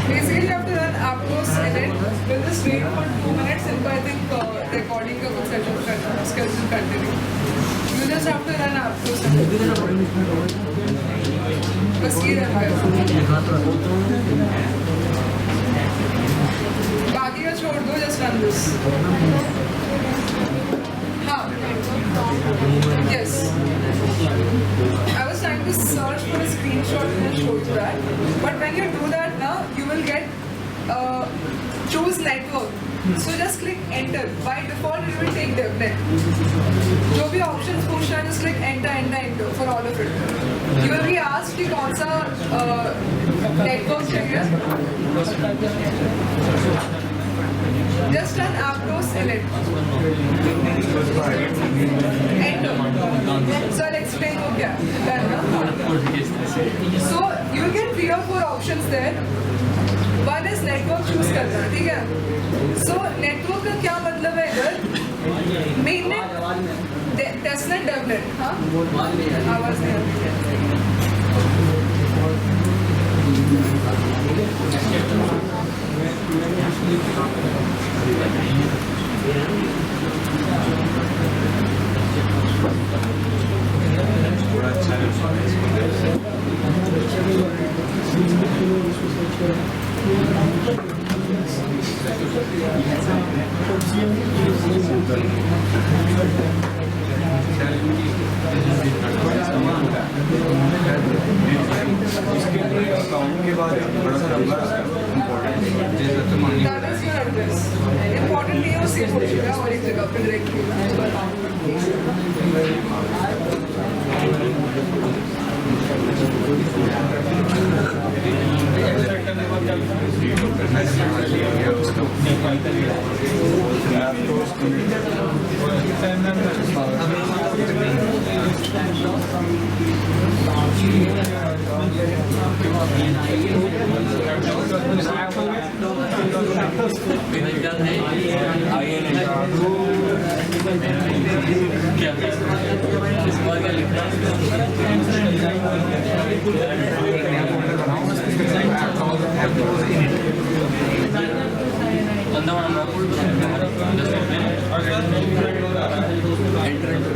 Basically, you have to run Aptos edit. We'll just wait for 2 minutes and I think recording का कुछ schedule continue. You just have to run Aptos edit. बस ये रहता है. बाकी का छोड़ दो, just run this. हाँ. Yes. I was trying to search for a screenshot and show you that. But when you do that now, you will get choose network. So just click enter. By default, it will take DevNet. जो भी options पूछ रहा है, just click enter for all of it. You will be asked कि कौन सा network चाहिए. Just run Aptos elect. Enter. So I'll explain what क्या है. So you get 3 or 4 options there. One is network choose करना, ठीक है? So network का क्या मतलब है इधर? Mainnet, testnet, devnet, हाँ? आवाज़ नहीं आ रही. के बाद बड़ा सा number That is your address. Important नहीं है वो सेव हो जाएगा और एक जगह पे डायरेक्टली. Enter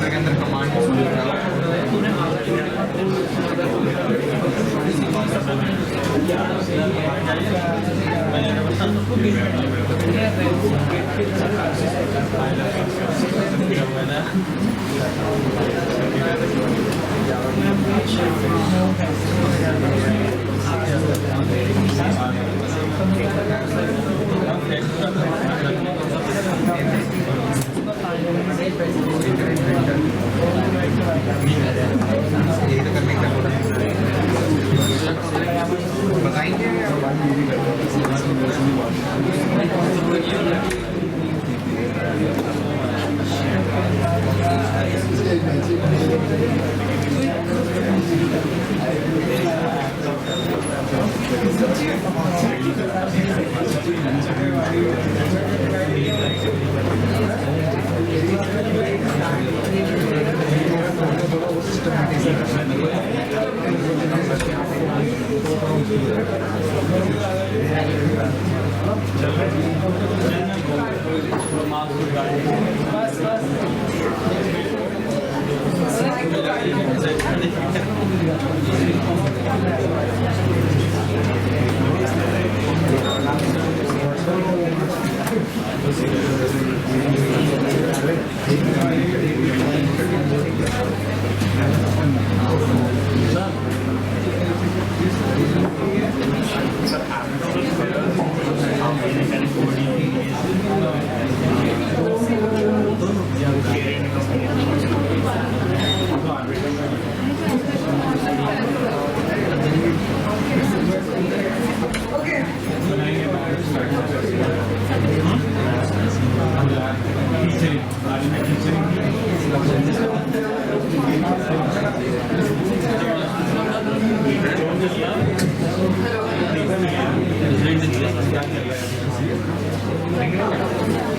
के अंदर कमांड बताएंगे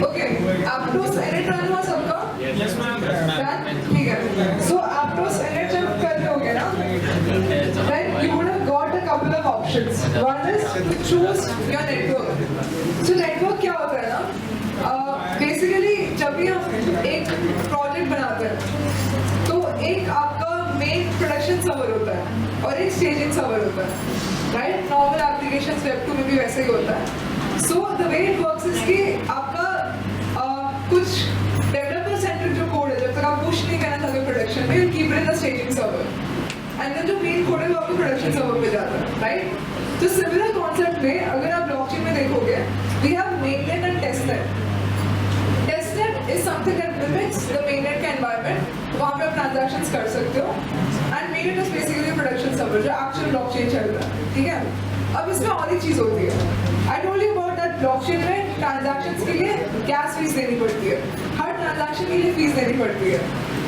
ओके एप्टोस एडिट रन हुआ सबका? Yes ma'am. ठीक है। सो एप्टोस एडिट जब कर रहे ना, then you would have got a couple of options. One is to choose your network. So network क्या होता है ना, बेसिकली जब भी हम एक प्रोजेक्ट बनाते हैं तो एक आपका मेन प्रोडक्शन सर्वर होता है और एक स्टेजिंग सर्वर होता है, राइट? नॉर्मल एप्लीकेशंस वेब 2 में भी वैसे ही होता है। So the way it works is कि आपका कुछ डेवलपर सेंट्रिक जो कोड है, जब तक आप पुश नहीं करना था प्रोडक्शन में, you keep it in the staging server and then जो मेन कोड है वो आपके प्रोडक्शन सर्वर पे जाता है, राइट? तो सिमिलर कॉन्सेप्ट में अगर आप ब्लॉकचेन में देखोगे, we have mainnet and testnet. Testnet is something that mimics the mainnet का एनवायरनमेंट, वहाँ पे आप ट्रांजैक्शंस कर सकते हो, and mainnet is basically production server जो एक्चुअल ब्लॉकचेन चल रहा है, ठीक है? अब इसमें और एक चीज होती है, I told you about that blockchain में ट्रांजैक्शंस के लिए गैस फीस देनी पड़ती है, हर ट्रांजैक्शन के लिए फीस देनी पड़ती है।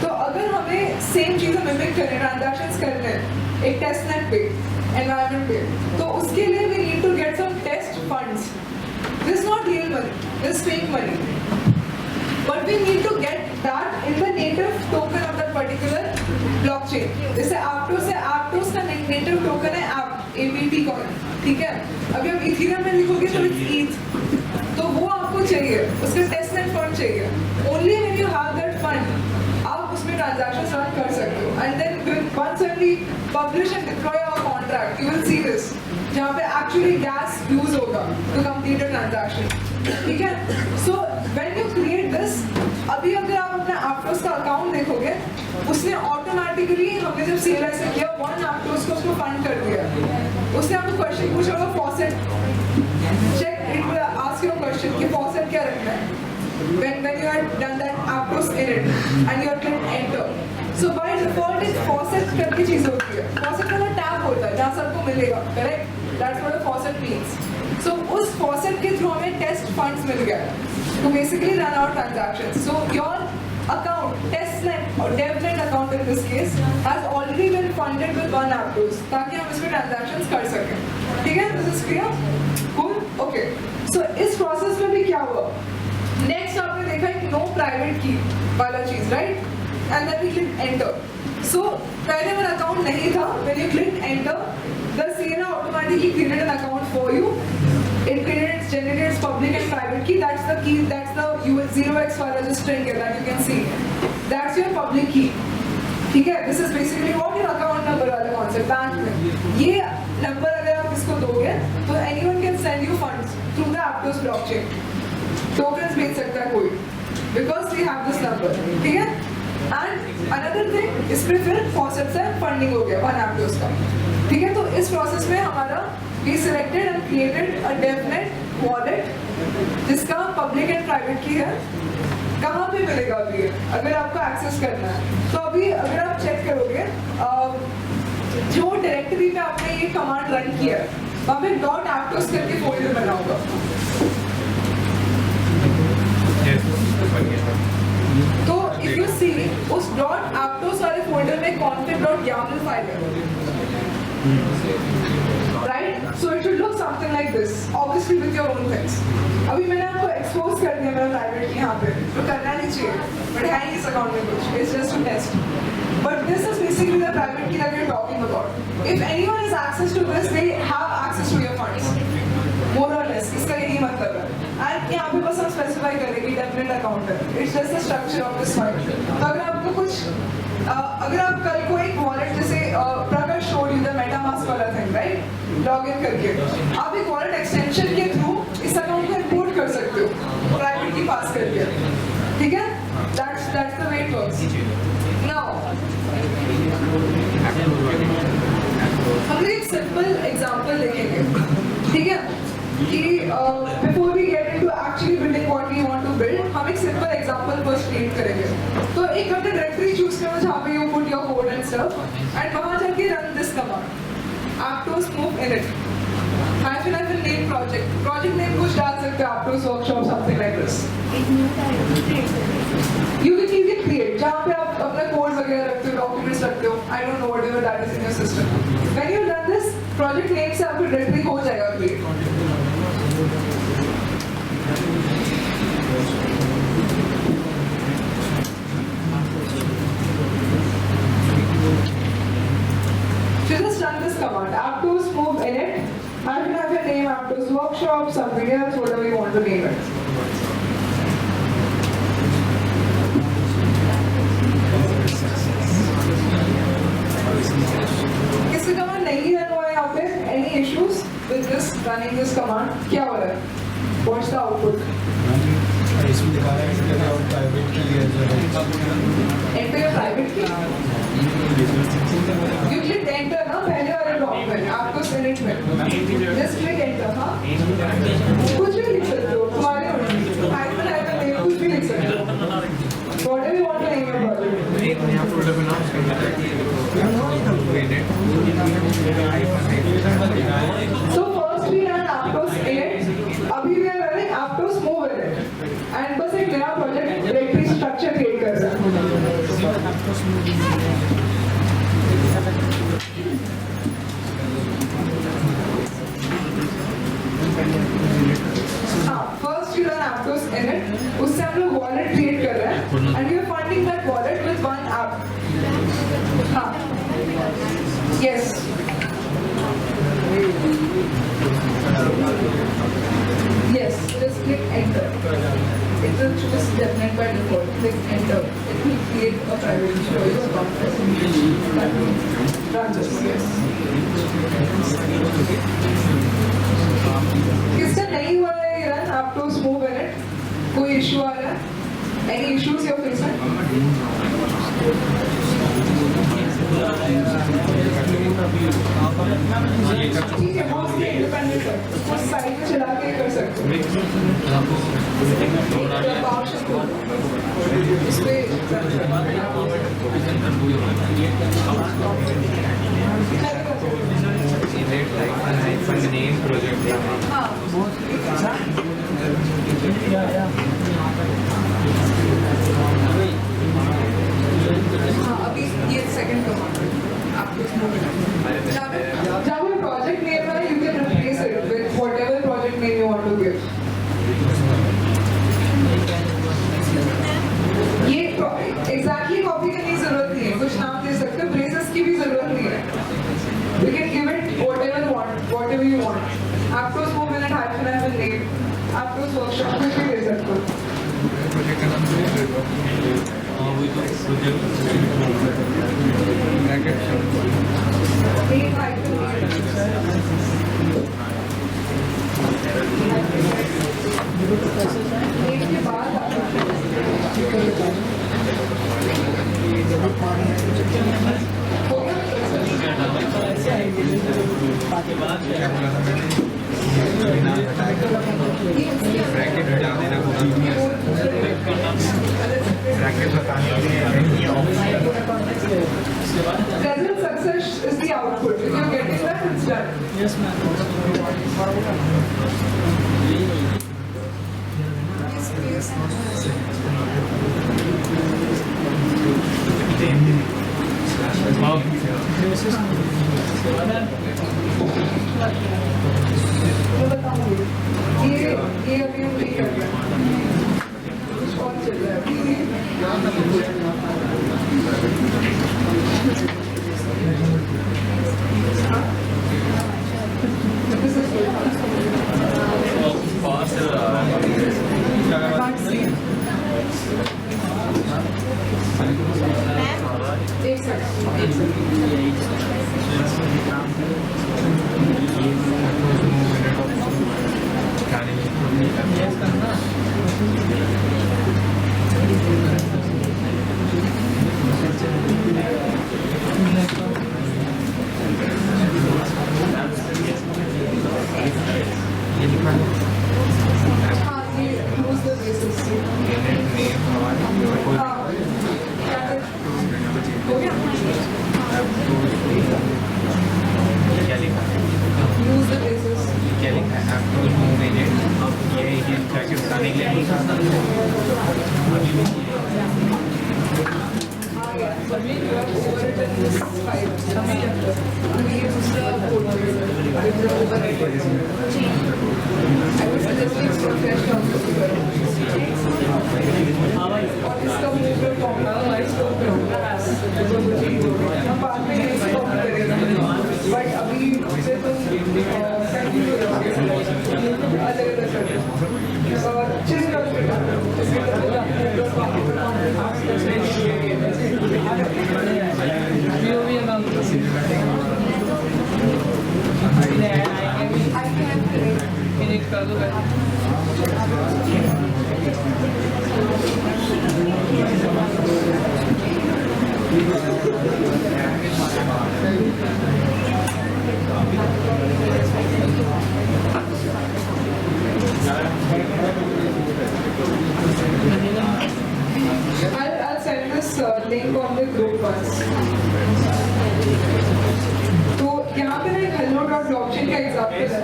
तो अगर हमें सेम चीज़ें मिमिक करें, ट्रांजैक्शंस करने हैं एक टेस्टनेट पे, एनवायरनमेंट पे, तो उसके लिए we need to get some test funds. This not real money, this fake money, but we need to get that in the native token of that particular blockchain. जैसे Aptos का native token है APT coin, ठीक है? अभी आप Ethereum में लिखोगे तो it's ETH, तो वो आपको चाहिए, उसका टेस्टनेट फंड चाहिए। Only when you have that fund, आप उसमें ट्रांजैक्शंस रन कर सकते हो, and then once we publish and deploy our contract, you will see this, जहाँ पे actually gas use होगा to complete a transaction, ठीक है? So when you create this, अभी अगर आप अपना Aptos का अकाउंट देखोगे, उसने ऑटोमेटिकली, हमने जब CLI से किया, वन Aptos को उसको फंड कर दिया। उसने आपको क्वेश्चन पूछा होगा faucet, check it will ask you a question कि फॉसेट क्या रखना है। when you have done that Aptos in it and you have clicked enter, so by default एक faucet करके चीज होती है, faucet का टैप होता है जहाँ सबको मिलेगा, correct? That's what a faucet means. So उस faucet के थ्रू हमें टेस्ट फंड्स मिल गया to basically run our transactions. So your account, testnet or devnet account in this case, has already been funded with one Aptos ताकि हम इसमें transactions कर सकें, ठीक है? This is clear? Cool? Okay. So इस process में भी क्या हुआ? Next आपने देखा एक no private key वाला चीज, right? And then we click enter. So whenever an account नहीं था, when you click enter, the CNA automatically created an account for you. It generates public and private key. That's the key. That's the 0x वाला जो string है that you can see. That's your public key. ठीक है? This is basically what your account number वाला concept bank में. ये number अगर आप इसको दोगे, तो anyone can send you funds through the Aptos blockchain. Tokens भेज सकता है कोई. Because we have this number. ठीक है? And another thing, इसमें फिर faucets है funding हो गया one Aptos का. ठीक है? तो इस process में हमारा we selected and created a DevNet wallet जिसका public and private की है. कहाँ पे मिलेगा अभी ये? अगर आपको access करना है तो अभी अगर आप check करोगे जो directory पे आपने ये command run किया है वहाँ पे .aptos करके folder बना होगा. तो if you see उस .aptos वाले folder में config.yaml फाइल है. Right? So it should look something like this, obviously with your own things. अभी मैंने आपको expose कर दिया मेरा private key यहाँ पे, तो करना नहीं चाहिए, but है नहीं इस account में कुछ, it's just to test. But this is basically the private key that we're talking about. If anyone has access to this, they have access to your funds, more or less. इसका यही मतलब है. And यहाँ पे बस हम specify करेंगे definite account है. It's just the structure of this file. तो अगर आपको कुछ अगर आप कल को एक वॉलेट जैसे Prakash showed you the MetaMask वाला थिंग राइट लॉगिन करके आप एक वॉलेट एक्सटेंशन के थ्रू इस अकाउंट को इंपोर्ट कर सकते हो प्राइवेट की पास करके. ठीक है? That's the way it works. Now हम लोग एक सिंपल एग्जांपल देखेंगे. ठीक है कि before we get into actually building what we want to build हम एक सिंपल एग्जांपल फर्स्ट क्रिएट करेंगे. तो एक अपने डायरेक्टरी चूज करो जहाँ पे you put your code and stuff and वहाँ जाके run this command aptos move init --- name project name कुछ डाल सकते हो aptos workshop something like this. You can easily create जहाँ पे आप अपना कोड वगैरह रखते हो डॉक्यूमेंट्स रखते हो I don't know whatever that is in your system. When you run this project name से आपका डायरेक्टरी हो जाएगा create. So just run this command, aptos move init, and you have your name, aptos workshop, some videos, whatever you want to name it. किसका command नहीं run हुआ है यहाँ पे? Any issues with this running this command? क्या हो रहा है? What's the output? इसमें दिखा रहा है कि प्राइवेट की है. Enter your private key. You click enter ना पहले वाले ब्लॉक में आपको सेलेक्ट में just click enter हाँ कुछ भी लिख सकते हो तुम्हारे हाइफन नेम कुछ भी लिख सकते हो whatever you want to name your project. एक यहाँ फोल्डर बनाओ उसके So first we run aptos init. अभी we are running aptos move init and बस एक नया प्रोजेक्ट डायरेक्टरी स्ट्रक्चर क्रिएट कर रहा है. First you run aptos init, उससे हम लोग wallet create कर रहे हैं and we are funding that wallet with one app. हाँ, yes. Yes, just click enter. It will choose DevNet by default. Click enter. It will create a private show you account. Run this. Yes. किसका नहीं हुआ है ये run aptos move init? कोई issue आ रहा है? Any issues you're facing? ठीक है, बहुत इंडिपेंडेंट है. उसको साइड में चला के कर सकते हो. इस पे name project. हाँ अभी ये सेकंड कमांड आपको जब वो प्रोजेक्ट नेम है you can replace it with whatever project name you want to give. ये exactly कॉपी करने की जरूरत नहीं है, कुछ नाम दे सकते हो क्या बोला था मैंने? बिना हटाए ब्रैकेट हटा देना बोला था। ब्रैकेट हटाने के लिए ये option Result success is the output. If you're getting that, it's done. Yes, ma'am. Yes, please. मैं बताऊंगी ये अभी हम नहीं कर रहे हैं कुछ और चल रहा है This is एक use the basis. क्या लिखा है? After moving it, अब ये ब्रैकेट हटाने के लिए बट अभी से तुम I'll send this link on the group once. तो यहाँ पे ना एक hello.blockchain का एग्जाम्पल है.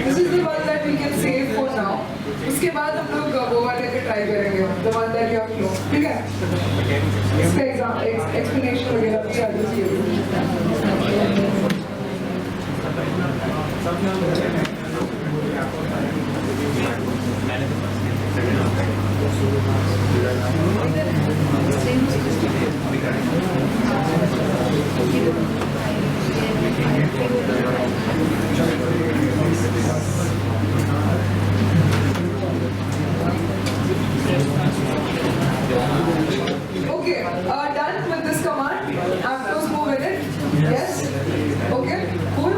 This is the one that we can save for now. उसके बाद हम लोग वो वाले पे ट्राई करेंगे. The one that you have flown. ठीक है? इसका explanation वगैरह भी आगे चाहिए. Okay, done with this command. Aptos move in it. Yes. Okay. Cool.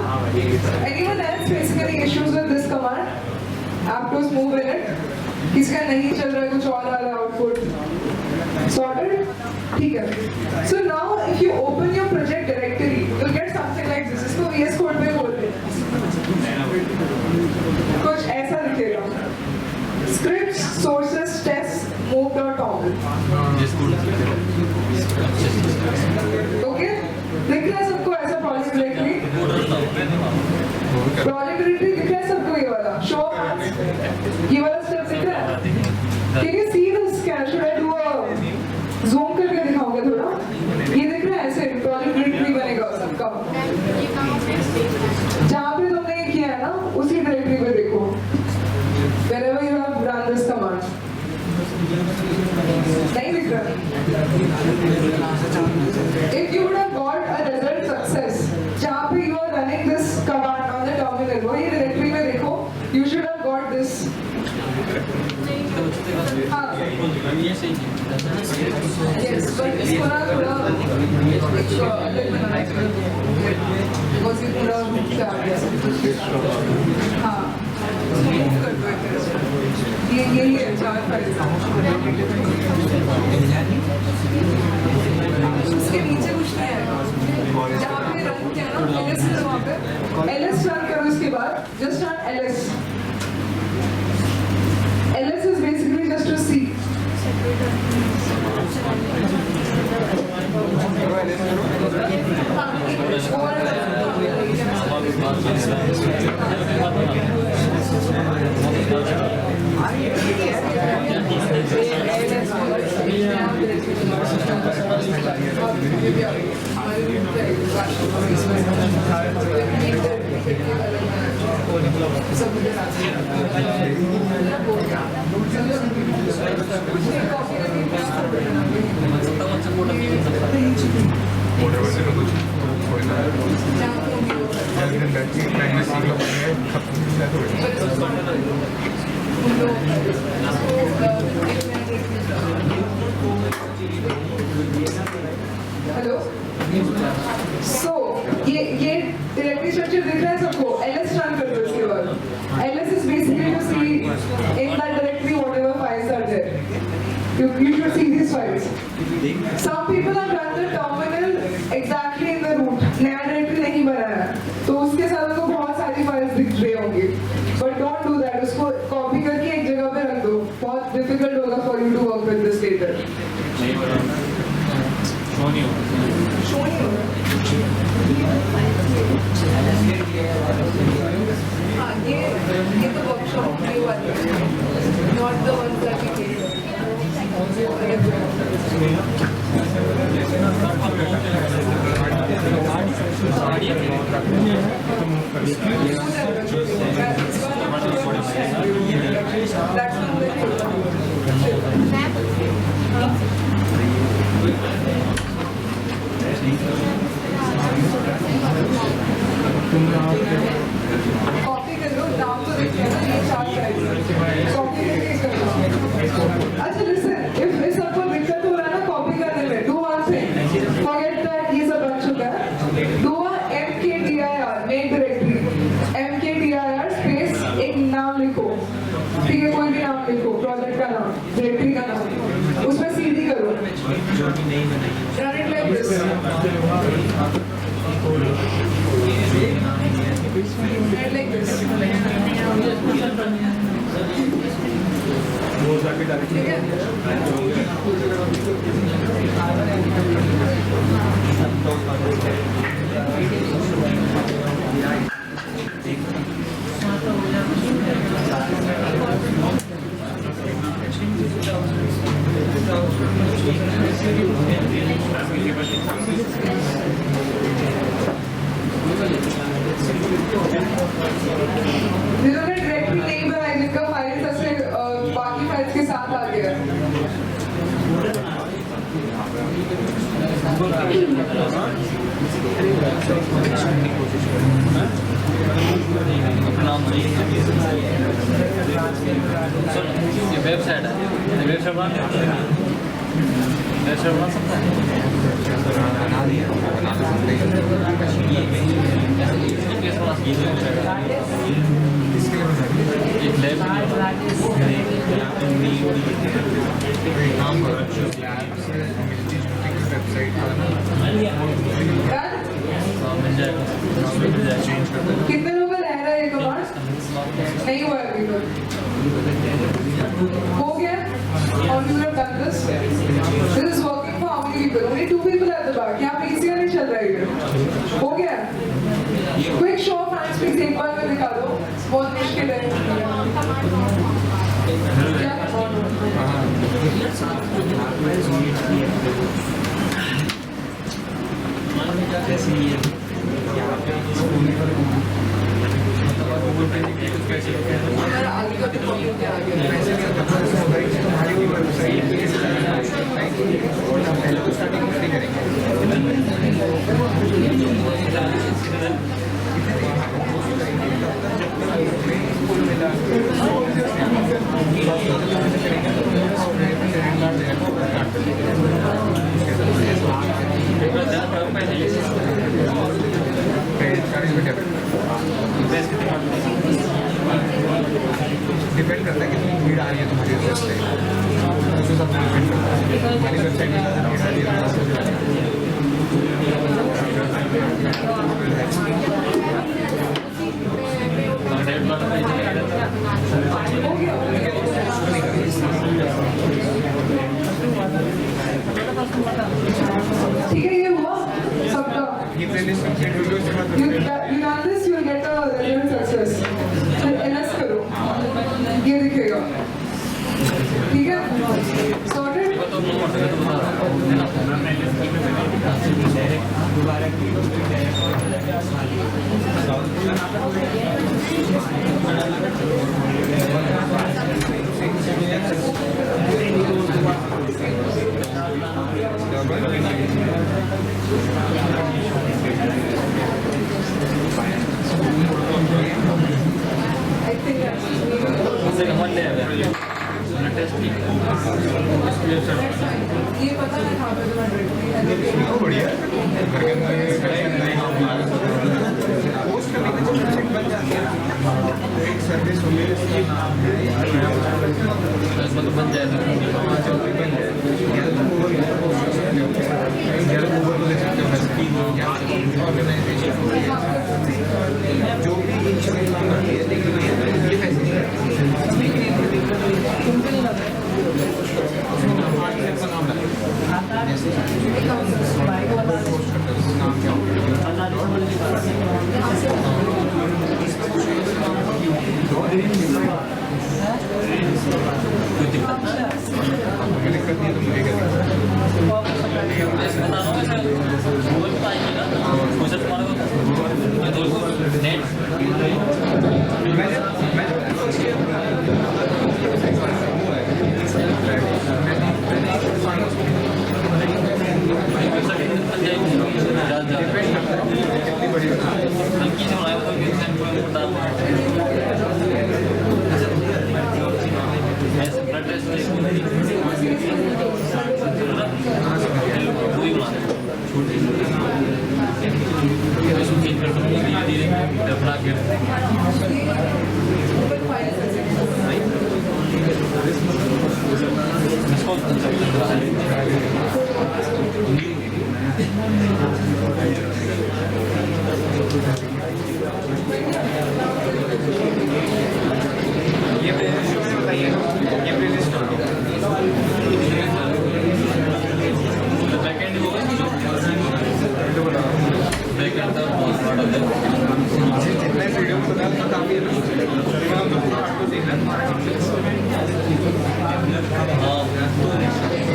Anyone else facing any issues with this command? Aptos move in it. किसका नहीं चल रहा है कुछ और आ रहा है आउटपुट sorted ठीक है so now if you open your project directory you'll get something like this इसको VS Code में बोलते हैं कुछ ऐसा दिखेगा scripts sources tests move.toml okay दिख रहा है सबको ऐसा project directory दिख रहा है सबको ये वाला show ये वाला step दिख रहा है can you see this should I do a zoom करके दिखाऊंगा थोड़ा ये दिख रहा है ऐसे project directory बनेगा सबका जहाँ पे तुमने ये किया है ना उसी directory पे देखो wherever you have run this command नहीं दिख रहा if you would have got a result success जहाँ पे you are running this command on the terminal वही directory में देखो you should have got this हाँ yes but इसको ना थोड़ा अलग बनाना चाहिए because ये पूरा क्या आ गया हाँ move कर दो एक तरह से ये है 4 फाइल उसके नीचे कुछ नहीं है जहाँ पे रन किया ना, LS है वहाँ पे, LS रन करो इसके बाद, just run LS. LS is basically just a C. Hello, so ये डायरेक्टली स्ट्रक्चर दिख रहा है सबको? LS रन कर दो इसके बाद. LS is basically to see in that directory whatever files are there. You should see these files. Some people have run the terminal exactly in the root. नया directory नहीं बनाया, तो उसके साथ उनको बहुत सारी फाइल्स दिख रही होंगी. But don't do that. उसको कॉपी करके एक जगह पे रख दो. बहुत difficult होगा for you to work with this later. हाँ, ये तो वर्कशॉप के वाले हैं, not the ones that we did. That's not copy कर लो, नाम तो देखिए ना, ये 4 फाइल कॉपी करके करो. अच्छा listen, if सबको दिक्कत हो रहा है ना कॉपी करने में, do one thing, forget that ये सब बन चुका है, do a mkdir main directory, mkdir space एक नाम लिखो, ठीक है, कोई भी नाम लिखो, प्रोजेक्ट का नाम, डायरेक्टरी का नाम, उसमें cd करो, run it like this. Right like this. ठीक है? जिन्होंने डायरेक्टरी नहीं बनाई, जिनका फाइल्स ऐसे बाकी फाइल्स के साथ आ गया, वेबसाइट है, वेबसाइट बना सकता है. एक लैब कितने लोग रह रहा है ये कमांड? नहीं हुआ अभी तक. हो गया? Or you have done this? This is working for how many people? Only 2 people at the back. यहाँ पीसीआर नहीं चल रहा है. हो गया? Quick show of hands please, एक बार में दिखा दो. बहुत मुश्किल है. हमारा आगे का तो प्रॉब्लम क्या आ गया? डिपेंड करता है कितनी भीड़ आ रही है तुम्हारी वेबसाइट पे, उसके साथ डिपेंड करता है. हमारी वेबसाइट में भीड़ आ रही है. ये playlist complete होगी उसके बाद You run this, you will get a relevant success. फिर NS करो, ये दिखेगा, ठीक है? Sorted? I think that's ये पता है कहाँ पे तुम्हारे बढ़िया पोस्ट करने के लिए बन जाती है एक सर्विस होगी बन जाएगा जो भी इंश्योरेंस है लेकिन ये पैसे नहीं ये प्लेलिस्ट बताइए ये प्लेलिस्ट जितने वीडियो बता काफी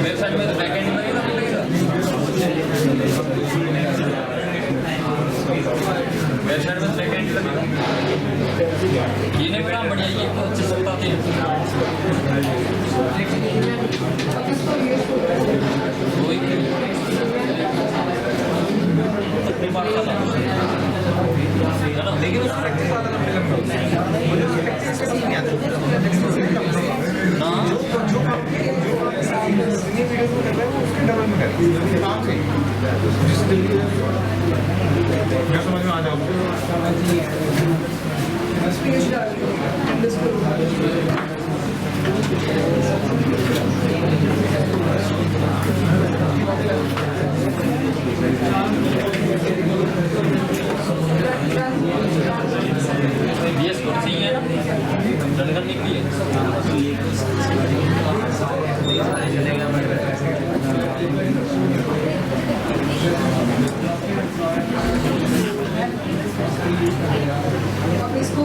वेबसाइट में तो बैकएंड में वेबसाइट में बैकएंड लगेगा ये नहीं काम बढ़िया ये तो अच्छे से बताते हैं कोई अपनी बात का लेकिन उसको प्रैक्टिस वाला ना मिलना मुझे प्रैक्टिस से नहीं आता जो वीडियो को कर रहा है वो उसके डबल में कर काम से जिस दिन मैं समझ में आ जाऊँ स्पेस डाल बीएस कुर्सी है ना डलगन निकली है अब इसको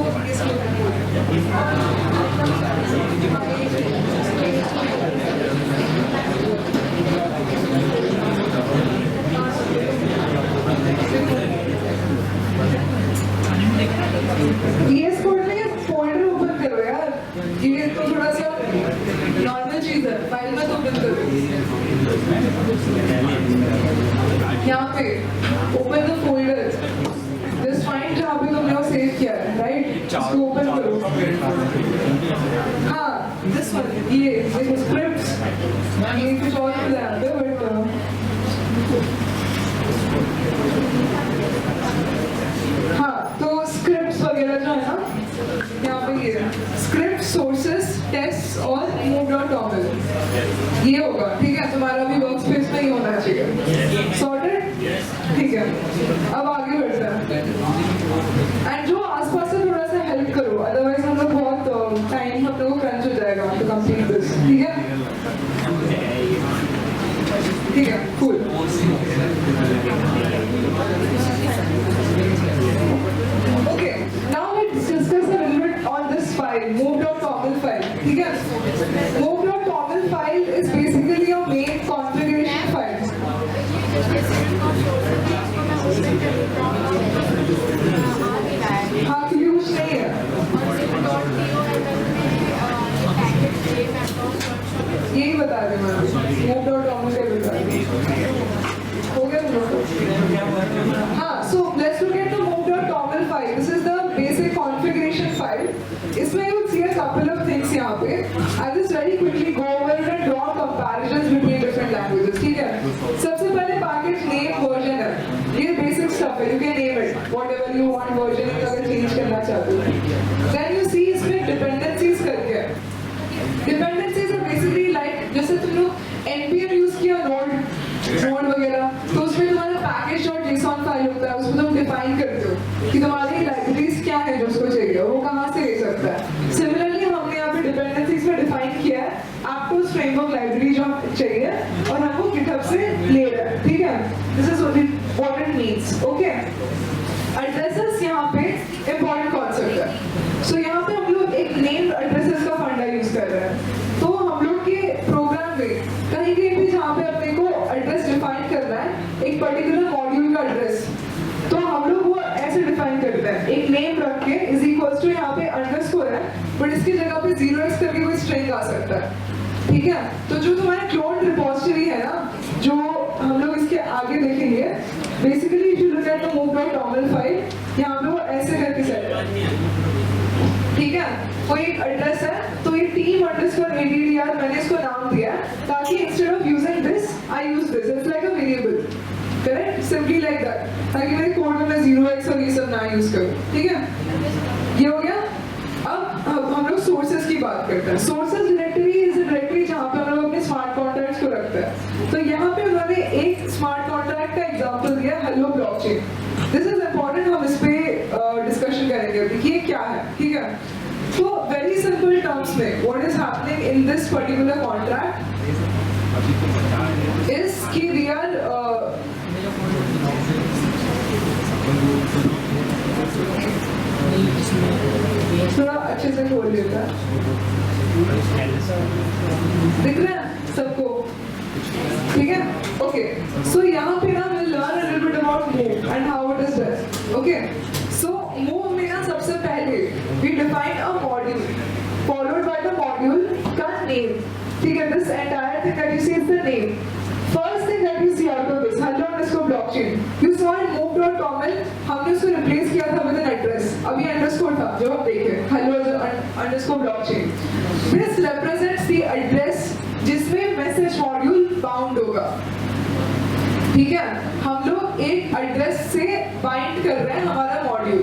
VS कोड में फोल्डर ओपन करो यार ये तो थोड़ा सा नॉर्मल चीज है फाइल में तो ओपन करो यहाँ पे open the folder just find जहाँ पे तुमने वो सेव किया है राइट इसको ओपन करो हाँ दिस वन ये देखो स्क्रिप्ट्स ये कुछ और प्लान है बट हाँ तो स्क्रिप्ट्स वगैरह जो है ना यहाँ पे ये स्क्रिप्ट सोर्सेस टेस्ट और move.toml ये होगा ठीक है तुम्हारा भी वर्क स्पेस में ही होना चाहिए सॉर्टेड ठीक है अब आगे बढ़ते हैं एंड जो आसपास से थोड़ा सा हेल्प करो अदरवाइज हम लोग बहुत टाइम हम लोग को क्रंच हो जाएगा टू कंप्लीट दिस ठीक है कूल stuff है, you can name it whatever you want, version अगर change करना चाहते हो. Then you see इसमें dependencies करके है. Dependencies are basically like जैसे तुम लोग npm यूज किया नोड वगैरह, तो उसमें तुम्हारा package.json फाइल होता है, उसमें तुम डिफाइन करते हो कि तुम्हारी लाइब्रेरीज क्या है जो उसको चाहिए, वो कहाँ से ले सकता है. सिमिलरली हमने यहाँ पे डिपेंडेंसीज में डिफाइन किया है Aptos फ्रेमवर्क लाइब्रेरी जो चाहिए और हम वो GitHub से ले रहे हैं. ठीक है, this is what it means. Okay, addresses यहाँ पे इंपॉर्टेंट कॉन्सेप्ट है. सो यहाँ पे हम लोग एक नेम्ड एड्रेसेस का फंडा यूज कर रहे हैं. तो हम लोग के प्रोग्राम में कहीं कहीं भी जहाँ पे अपने को एड्रेस डिफाइन करना है, एक पर्टिकुलर मॉड्यूल का एड्रेस, तो हम लोग वो ऐसे डिफाइन करते हैं, एक नेम रख के इज इक्वल्स टू यहाँ पे अंडरस्कोर है, बट इसकी जगह पे 0x करके कोई स्ट्रिंग आ सकता है. ठीक है, तो जो तुम्हारा क्लोन रिपोजिटरी है ना, जो हम लोग इसके आगे देखेंगे, basically if you look at the move.toml file, यहाँ पे वो ऐसे करके सेट है. ठीक है, कोई एक एड्रेस है, तो ये team_addr मैंने इसको नाम दिया ताकि instead of using this I use this, it's like a variable. Correct, simply like that, ताकि मेरे कोड में मैं 0x और ये सब ना यूज करूं. ठीक है, ये हो गया. अब हम लोग सोर्सेज की बात करते हैं. Sources directory is a directory जहाँ पे हम लोग अपने स्मार्ट कॉन्ट्रैक्ट्स को रखते हैं. तो यहाँ पे उन्होंने एक स्मार्ट कॉन्ट्रैक्ट का एग्जांपल दिया, hello blockchain. This is important, हम इस पे डिस्कशन करेंगे अभी कि ये क्या है. ठीक है, तो वेरी सिंपल टर्म्स में what is happening in this particular contract is कि वी आर थोड़ा अच्छे से खोल लेता है, दिख रहा है सबको. ठीक है, ओके. सो यहाँ पे ना we'll learn a little bit about move and how it is done. Okay, so move में ना सबसे पहले we define a module followed by the module का name. ठीक है, this entire thing that you see is the name. First thing that you see out of this, hello_blockchain. You saw in move.toml, हमने उसको replace किया था with an address. अभी underscore था जो आप देखे, hello_blockchain. This represents the address जिसमें message module bound होगा. ठीक है, हम लोग एक एड्रेस से बाइंड कर रहे हैं हमारा मॉड्यूल,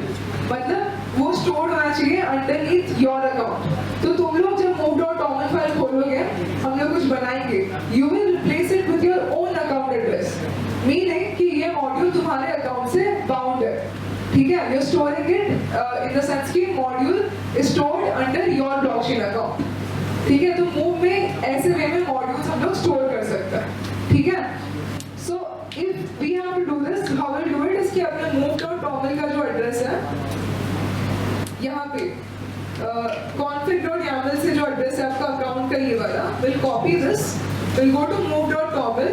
मतलब वो स्टोर होना चाहिए अंडरनीथ योर अकाउंट. तो तुम लोग जब move.toml फाइल खोलोगे, हम लोग कुछ बनाएंगे, you will replace it with your own account address, meaning कि ये मॉड्यूल तुम्हारे अकाउंट से बाउंड है. ठीक है, you are storing it in the sense कि module is stored under your blockchain account. ठीक है, तो मूव में ऐसे वे में मॉड्यूल्स हम लोग स्टोर कर सकते हैं. ठीक है, so if we have to do this, how will do it is कि अपने move.toml का जो एड्रेस है यहाँ पे config.yaml से जो एड्रेस है आपका अकाउंट का, ये वाला, will copy this, will go to move.toml,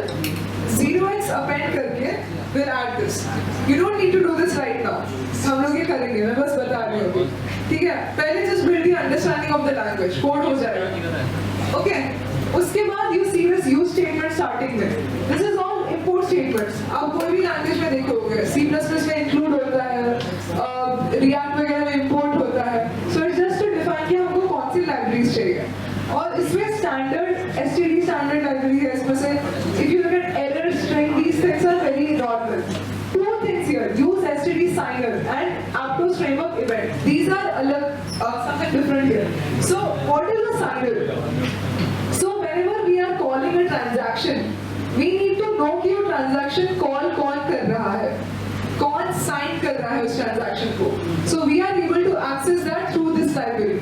0x append करके will add this. You don't need to do this right now, हम लोग ये करेंगे, मैं बस बता रही हूँ. ठीक है, पहले just build the understanding of the language, code हो जाएगा. ओके, उसके बाद you see this use statement starting में. This is all import statements. आप कोई भी लैंग्वेज में देखोगे, C++ में इंक्लूड होता है, रिएक्ट वगैरह में इंपोर्ट होता है. So it's just to define कि हमको कौन सी लाइब्रेरीज चाहिए. और इसमें स्टैंडर्ड एसटीडी स्टैंडर्ड लाइब्रेरी है. इसमें से if you look at error string, these things are very normal. Two things here, use std signer and Aptos framework event. These are something different here. So what is a signer? So whenever we are calling a transaction, we need to know कि वो transaction call कौन कर रहा है, कौन sign कर रहा है उस transaction को. So we are able to access that through this library.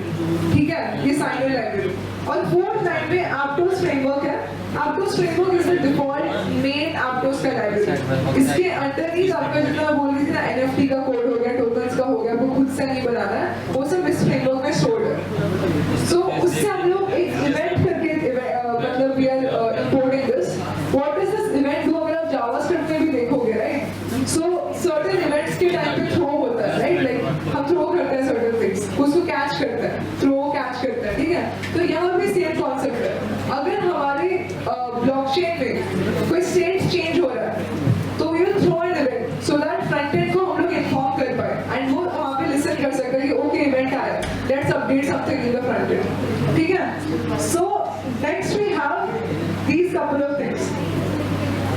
ठीक है, ये signer library. और fourth line में Aptos framework है. Aptos framework is the default main Aptos का library. इसके अंडरनीथ आपका जितना मैं बोल रही थी ना, NFT का कोड हो गया, टोकन्स का हो गया, वो खुद से नहीं बनाना है, वो सब इस फ्रेमवर्क में स्टोर्ड है. So उससे हम लोग एक इवेंट करके मतलब we are importing this. What is this event? वो अगर आप JavaScript में भी देखोगे, right? So certain events के टाइम पे थ्रो होता है, right? Like हम थ्रो करते हैं certain things, उसको कैच करते हैं, थ्रो कैच करते हैं. ठीक है, तो यहाँ भी सेम कॉन्सेप्ट है. अगर हमारे ब्लॉकचेन में कोई स्टेट चेंज हो रहा है, तो we will throw an event so that front end को हम लोग इन्फॉर्म कर पाए एंड वो वहाँ पे लिसन कर सकते हैं कि ओके इवेंट आया, let's update something in the front end. ठीक है, so next we have these couple of things.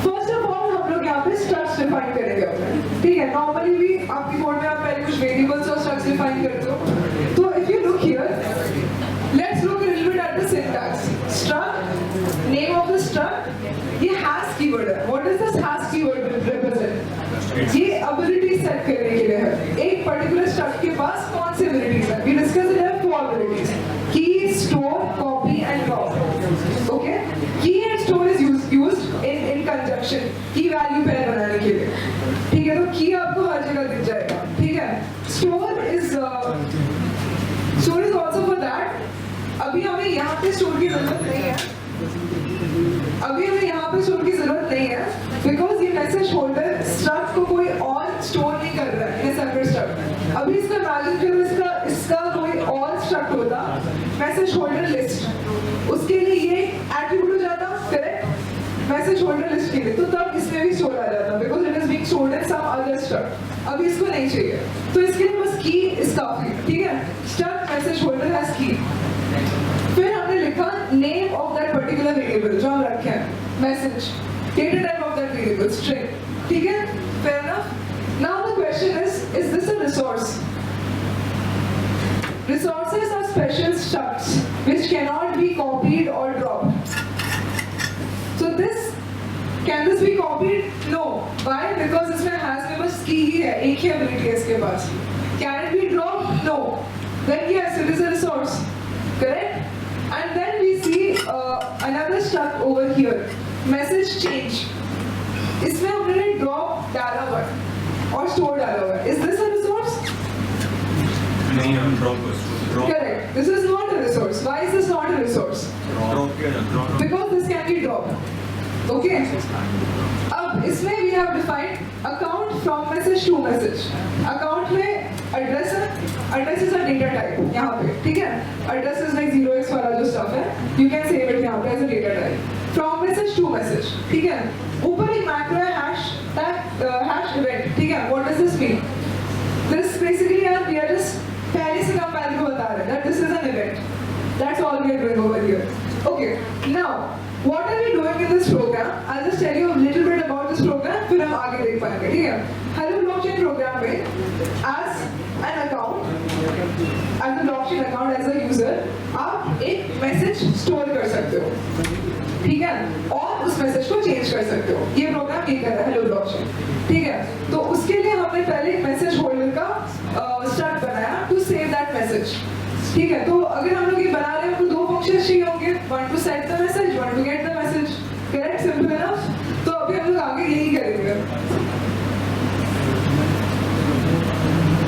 First of all हम लोग यहाँ पे स्ट्रक्चर डिफाइन करेंगे अपने. ठीक है, नॉर्मली भी आपकी कोड में आप पहले कुछ वेरिएबल्स और स्ट्रक्स डिफाइन करते हो। तो if you look here, let's look a little bit at the syntax. Struct, name of the struct, ये हैश कीवर्ड है। What is this hash keyword represent? ये एबिलिटी सेट करने के लिए है। एक पर्टिकुलर स्ट्रक्ट के पास कौन सी एबिलिटीज है? वी डिस्कस इट है 4 abilities: key, store, copy and drop. Okay, key and store is used in conjunction, key value pair बनाने के लिए। ठीक है, तो की आपको हर जगह दिख जाएगा। ठीक है, store is also for that. अभी हमें यहाँ पे स्टोर की जरूरत नहीं है, बिकॉज ये मैसेज होल्डर स्ट्रक्ट को कोई और स्टोर नहीं कर रहा है, सेपरेट स्ट्रक्ट। अभी इसका इमेजिन करो, इसका कोई और स्ट्रक्ट होता, मैसेज होल्डर लिस्ट, उसके लिए ये एट्रीब्यूट हो जाता, करेक्ट, मैसेज होल्डर लिस्ट के लिए, तो तब इसमें भी स्टोर आ जाता, because it is being stored in some other struct. अभी इसको नहीं चाहिए, तो इसके लिए बस की इज काफी। ठीक है, स्ट्रक्ट मैसेज होल्डर हैज की। फिर हमने लिखा name of that particular variable जो हम रखे हैं, message, data type of that variable, string. ठीक है, fair enough. Now the question is this a resource? Resources are special structs which cannot be copied or dropped. So can this be copied? No. Why? Because इसमें has में बस की ही है, एक ही ability है इसके पास. Can it be dropped? No. Then yes, it is a resource. Correct? And then we see another struct over here. Message change, इसमें हमने ड्रॉप डाला हुआ है और स्टोर डाला हुआ है। Is this a resource? नहीं, हम drop correct, this is not a resource. Why is this not a resource? Because this can be drop. Okay, अब इसमें we have defined account from message to message. Account में address है, address is a data type यहाँ पे। ठीक है, address is like 0x वाला जो स्टफ है, यू कैन सेव इट यहाँ पे as a data type. From message to message, ठीक है, ऊपर एक मैक्रो है हैश इवेंट। ठीक है, what does this mean? This basically we are just पहले से कम वैल्यू को बता रहे हैं that this is an event, that's all we are doing over here. Okay, now what are we doing in this program? I will just tell you a little bit about this program, फिर हम आगे देख पाएंगे। ठीक है, hello blockchain program में as an account, as a blockchain account, as a user, आप एक मैसेज स्टोर कर सकते हो। ठीक है, और उस मैसेज को चेंज कर सकते हो। ये प्रोग्राम ये कर रहा है हेलो ब्लॉकचेन। ठीक है, तो उसके लिए हमने पहले एक मैसेज होल्डर का स्ट्रक्ट बनाया टू सेव दैट मैसेज। ठीक है, तो अगर हम लोग ये बना रहे हैं तो 2 फंक्शंस चाहिए होंगे, one to set the message, one to get the message. Correct, simple enough. तो अभी हम लोग आगे यही करेंगे।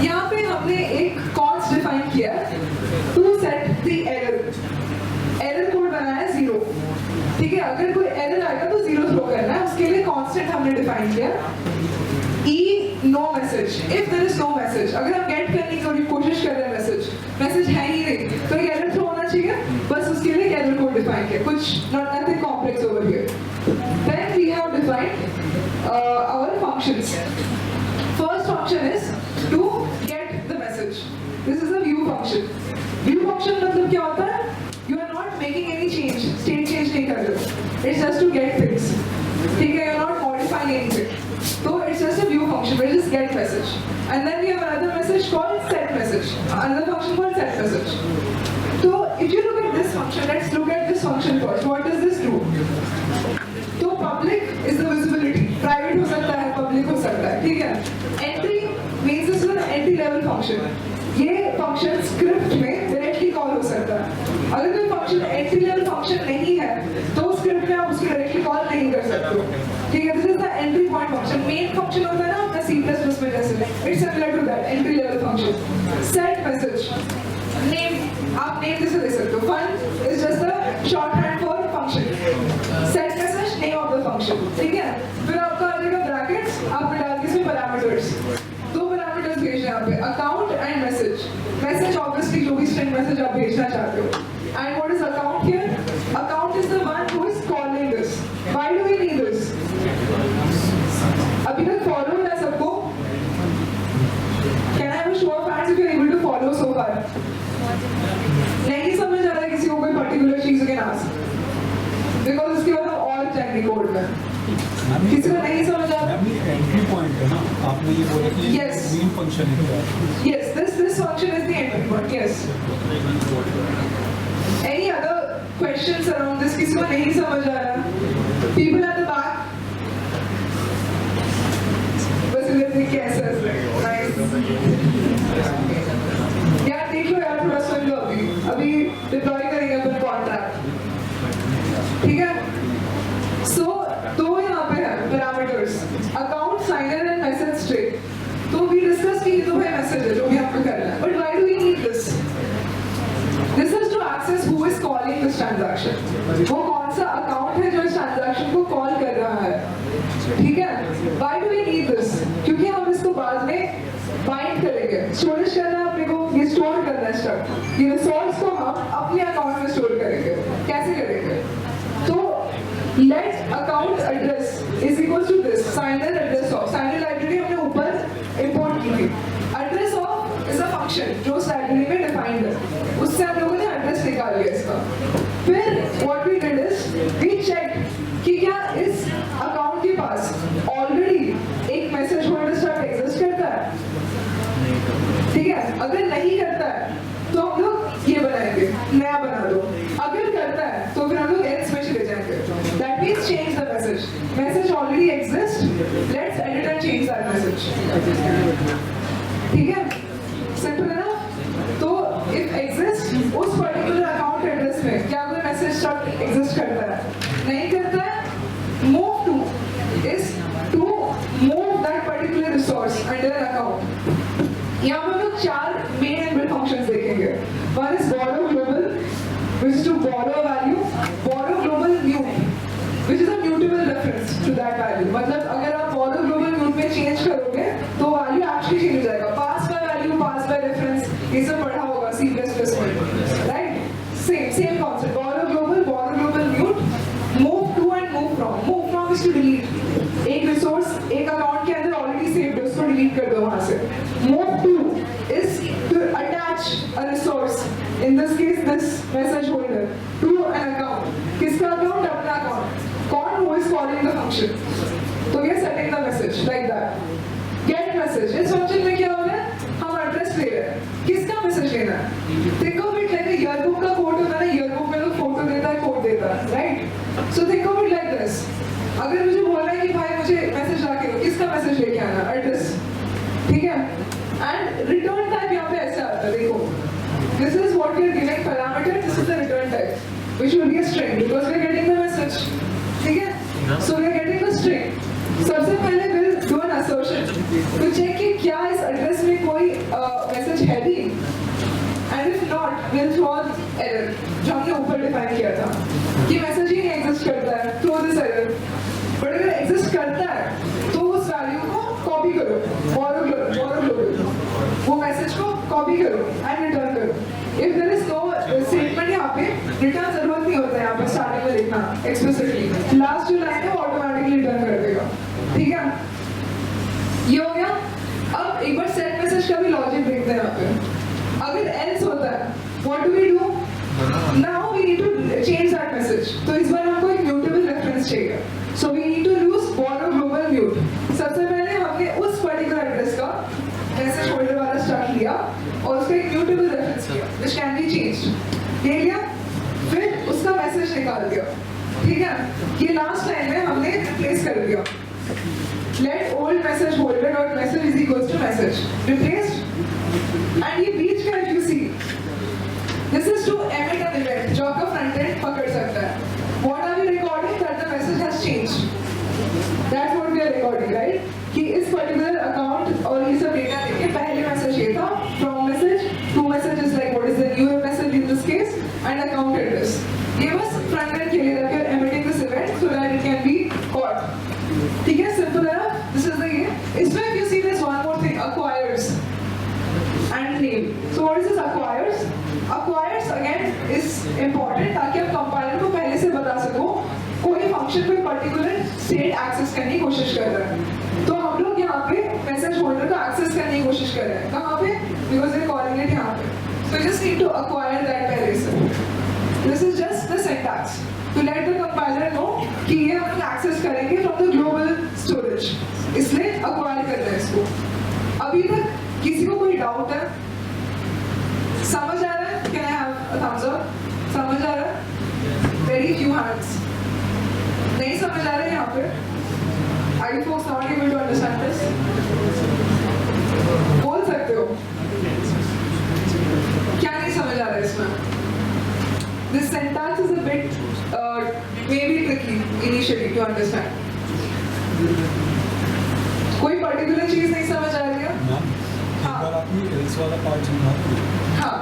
यहाँ पे हमने एक कॉन्स्ट डिफाइन किया है to set the error code बनाया है 0। ठीक है, अगर कोई एरर आएगा तो 0 थ्रो करना है, उसके लिए कांस्टेंट हमने डिफाइन किया E no message. If there is no message, अगर हम गेट करने की कोशिश कर रहे हैं मैसेज है ही नहीं, तो एक एरर थ्रो होना चाहिए, बस उसके लिए एरर कोड डिफाइन किया, कुछ nothing complex over here. Then we have defined our functions. First function is to get the message, this is a view function. View function मतलब क्या होता है? You are not making any change, state change नहीं कर रहे हो, it's just to get things। ठीक है, you are not modifying anything, so it's just a view function, we just get message, and then we have another message called set message, another function called set message। So if you look at this function, let's look at this function first. What does this do? तो public is the visibility, private हो सकता है, public हो सकता है। ठीक है, entry means this is an entry level function। ये फंक्शन स्क्रिप्ट में डायरेक्टली कॉल हो सकता है। अगर कोई फंक्शन एंट्री लेवल फंक्शन नहीं है तो स्क्रिप्ट में आप उसकी डायरेक्टली कॉल नहीं कर सकते। ठीक है, this is the entry point function. Main function होता है ना अपना C++ में जैसे, it's similar to that entry level function. Set message, name आप नेम जैसे दे सकते हो, fun is just the shorthand for function. Set message name of the function. ठीक है, फिर आपका आ जाएगा ब्रैकेट्स, आपने डाल के इसमें पैरामीटर्स, 2 पैरामीटर्स भेजने हैं यहाँ पे, account and message. Message obviously जो भी स्ट्रिंग मैसेज आप भेजना चाहते हो। And what is account here? Account is the one who is calling this. Why do we need this? अभी तक फॉलो है सबको? Can I have a show of hands if you are able to follow so far? नहीं समझ आ रहा है किसी को कोई पर्टिकुलर चीज यू कैन आस्क, बिकॉज़ इसके बाद हम और जाएंगे कोड में। किसी को नहीं समझ आ रहा? एंट्री पॉइंट है ना, आपने ये बोला कि Yes. मेन फंक्शन है। Yes, this function is the entry point. Yes. Any other questions around this? किसी को नहीं समझ आ रहा? People at the back. बस इधर देख के ऐसा nice. यार देख लो यार थोड़ा सुन लो अभी डिप्लॉय करेंगे अपन कॉन्ट्रैक्ट, ठीक है? सो तो यहाँ पे है parameters account signer and message string. तो वी डिस्कस कि ये तो भाई मैसेज है जो भी आपको करना है, but why do we need this? This is to access who is calling this transaction. वो कौन सा अकाउंट है जो इस ट्रांजैक्शन को कॉल कर रहा है, ठीक है? Why do we need this? क्योंकि हम इसको बाद में बाइंड करेंगे, स्टोरेज करना है अपने को, ये स्टोर करना है स्टफ, ये रिसोर्स को हम अपने अकाउंट में स्टोर करेंगे। कैसे करेंगे? तो let account address is equal to this signer address of, signer library हमने ऊपर इंपोर्ट की थी। Address of is a function जो उस लाइब्रेरी में डिफाइंड है, उससे हम लोगों ने एड्रेस निकाल लिया इसका। फिर what we did is we check कि क्या इस अकाउंट के पास ऑलरेडी एक मैसेज होल्डर स्टफ एग्जिस्ट करता है, ठीक है? अगर नहीं करता है तो हम लोग ये बनाएंगे, नया बना दो। अगर करता है तो फिर हम लोग एल्स में चले जाएंगे। That means change the message. Message already exist, let's edit and change that message, ठीक है? सिंपल है ना? तो इफ एग्जिस्ट उस पर्टिकुलर अकाउंट एड्रेस में क्या कोई मैसेज स्टफ एग्जिस्ट करता है? नहीं करता है, move to is to move that particular resource under an account. यहाँ पे हम लोग 4 मेन एंड बिल्ड फंक्शंस देखेंगे। One is borrow global, which is to borrow a value, borrow global mute, which is a mutable reference to that value। मतलब अगर आप borrow global mute में change करोगे तो वैल्यू एक्चुअली चेंज हो जाएगा। Pass by value, pass by reference, ये सब पढ़ा होगा C++ में, right? Same concept, borrow global mute, move to and move from is to delete। एक रिसोर्स एक अकाउंट के अंदर ऑलरेडी सेव्ड है, उसको डिलीट कर दो वहां से। Move to is to attach a resource, in this case this message holder, to an account। किसका अकाउंट? अपना अकाउंट। कौन? who is calling the function। तो ये setting the message like that। get message, इस फंक्शन में क्या हो रहा है? हम एड्रेस ले रहे हैं। किसका मैसेज लेना है? think of it like a yearbook का कोड होता है ना, yearbook में लोग फोटो देता है, कोड देता है, right? so think of it like this। अगर मुझे बोलना है कि भाई मुझे मैसेज लाके दो, किसका मैसेज लेके आना? एड्रेस, ठीक है? एंड रिटर्न टाइप यहाँ पे ऐसा आता है, देखो, this is what we are giving parameter, this is the return type which will be a string because we are getting the message, ठीक है? So we are getting the string. सबसे पहले will do an assertion to check कि क्या इस address में कोई message है भी, and if not will throw error जो हमने ऊपर डिफाइन किया था कि मैसेज ही नहीं एग्जिस्ट करता है, थ्रो दिस एरर। बट अगर एग्जिस्ट करता है तो उस वैल्यू को कॉपी करो, borrow global, वो मैसेज को कॉपी करो एंड रिटर्न करो। If there is no statement यहाँ पे, रिटर्न जरूरत नहीं होता है यहाँ पे स्टार्टिंग में लिखना एक्सप्लिसिटली, लास्ट जो लाइन है वो ऑटोमेटिकली रिटर्न कर देगा, ठीक है? ये हो गया। अब एक बार सेट मैसेज का भी लॉजिक देखते हैं यहाँ पे। अगर एल्स होता है, what do we do? Now we need to change that message. तो इस बार हमको एक म्यूटेबल रेफरेंस चाहिए, so we need to use borrow global mute। सबसे पहले हमने उस पर्टिकुलर एड्रेस का मैसेज होल्डर वाला स्टार्ट लिया और उसका एक म्यूटेबल रेफरेंस किया व्हिच कैन बी चेंज्ड, ले लिया, फिर उसका मैसेज निकाल दिया, ठीक है? ये लास्ट लाइन में हमने रिप्लेस कर दिया, let old message holder dot message is equals to message, replaced। And ये बीच का if you see, this is to emit an event जो आपका फ्रंट एंड पकड़ सकता है। What are we recording? That the message has changed। That's what we are recording, right? कि इस particular account और ये सब डेटा लेके पहले मैसेज ये था, from message to message is like what is the new message in this case and account address। ये बस फ्रंट एंड के लिए that we are emitting this event so that it can be caught, ठीक है? Simple है ना? This is the game। इसमें if you see this one more thing, acquires and name। So what is this acquires? Acquires again is important ताकि आप compiler को पहले से बता सको कोई फंक्शन कोई पर्टिकुलर स्टेट एक्सेस करने की कोशिश कर रहा है। तो हम लोग यहाँ पे मैसेज होल्डर का एक्सेस करने की कोशिश कर रहे हैं, कहाँ पे? Because we are calling it यहाँ पे। So you just need to acquire that पहले से। This is just the syntax। to let the compiler know कि ये हम लोग access करेंगे from the global storage, इसलिए acquire कर रहे हैं इसको। अभी तक किसी को कोई doubt है? समझ आ रहा है? Can I have a thumbs up? समझ आ रहा है? Very few hands. नहीं समझ आ रहा है यहाँ पे? Are you folks not able to understand this? बोल सकते हो? क्या नहीं समझ आ रहा है इसमें? This syntax is a bit maybe tricky initially to understand. कोई particular चीज नहीं समझ आ रही है? हाँ। else वाला part समझा। हाँ।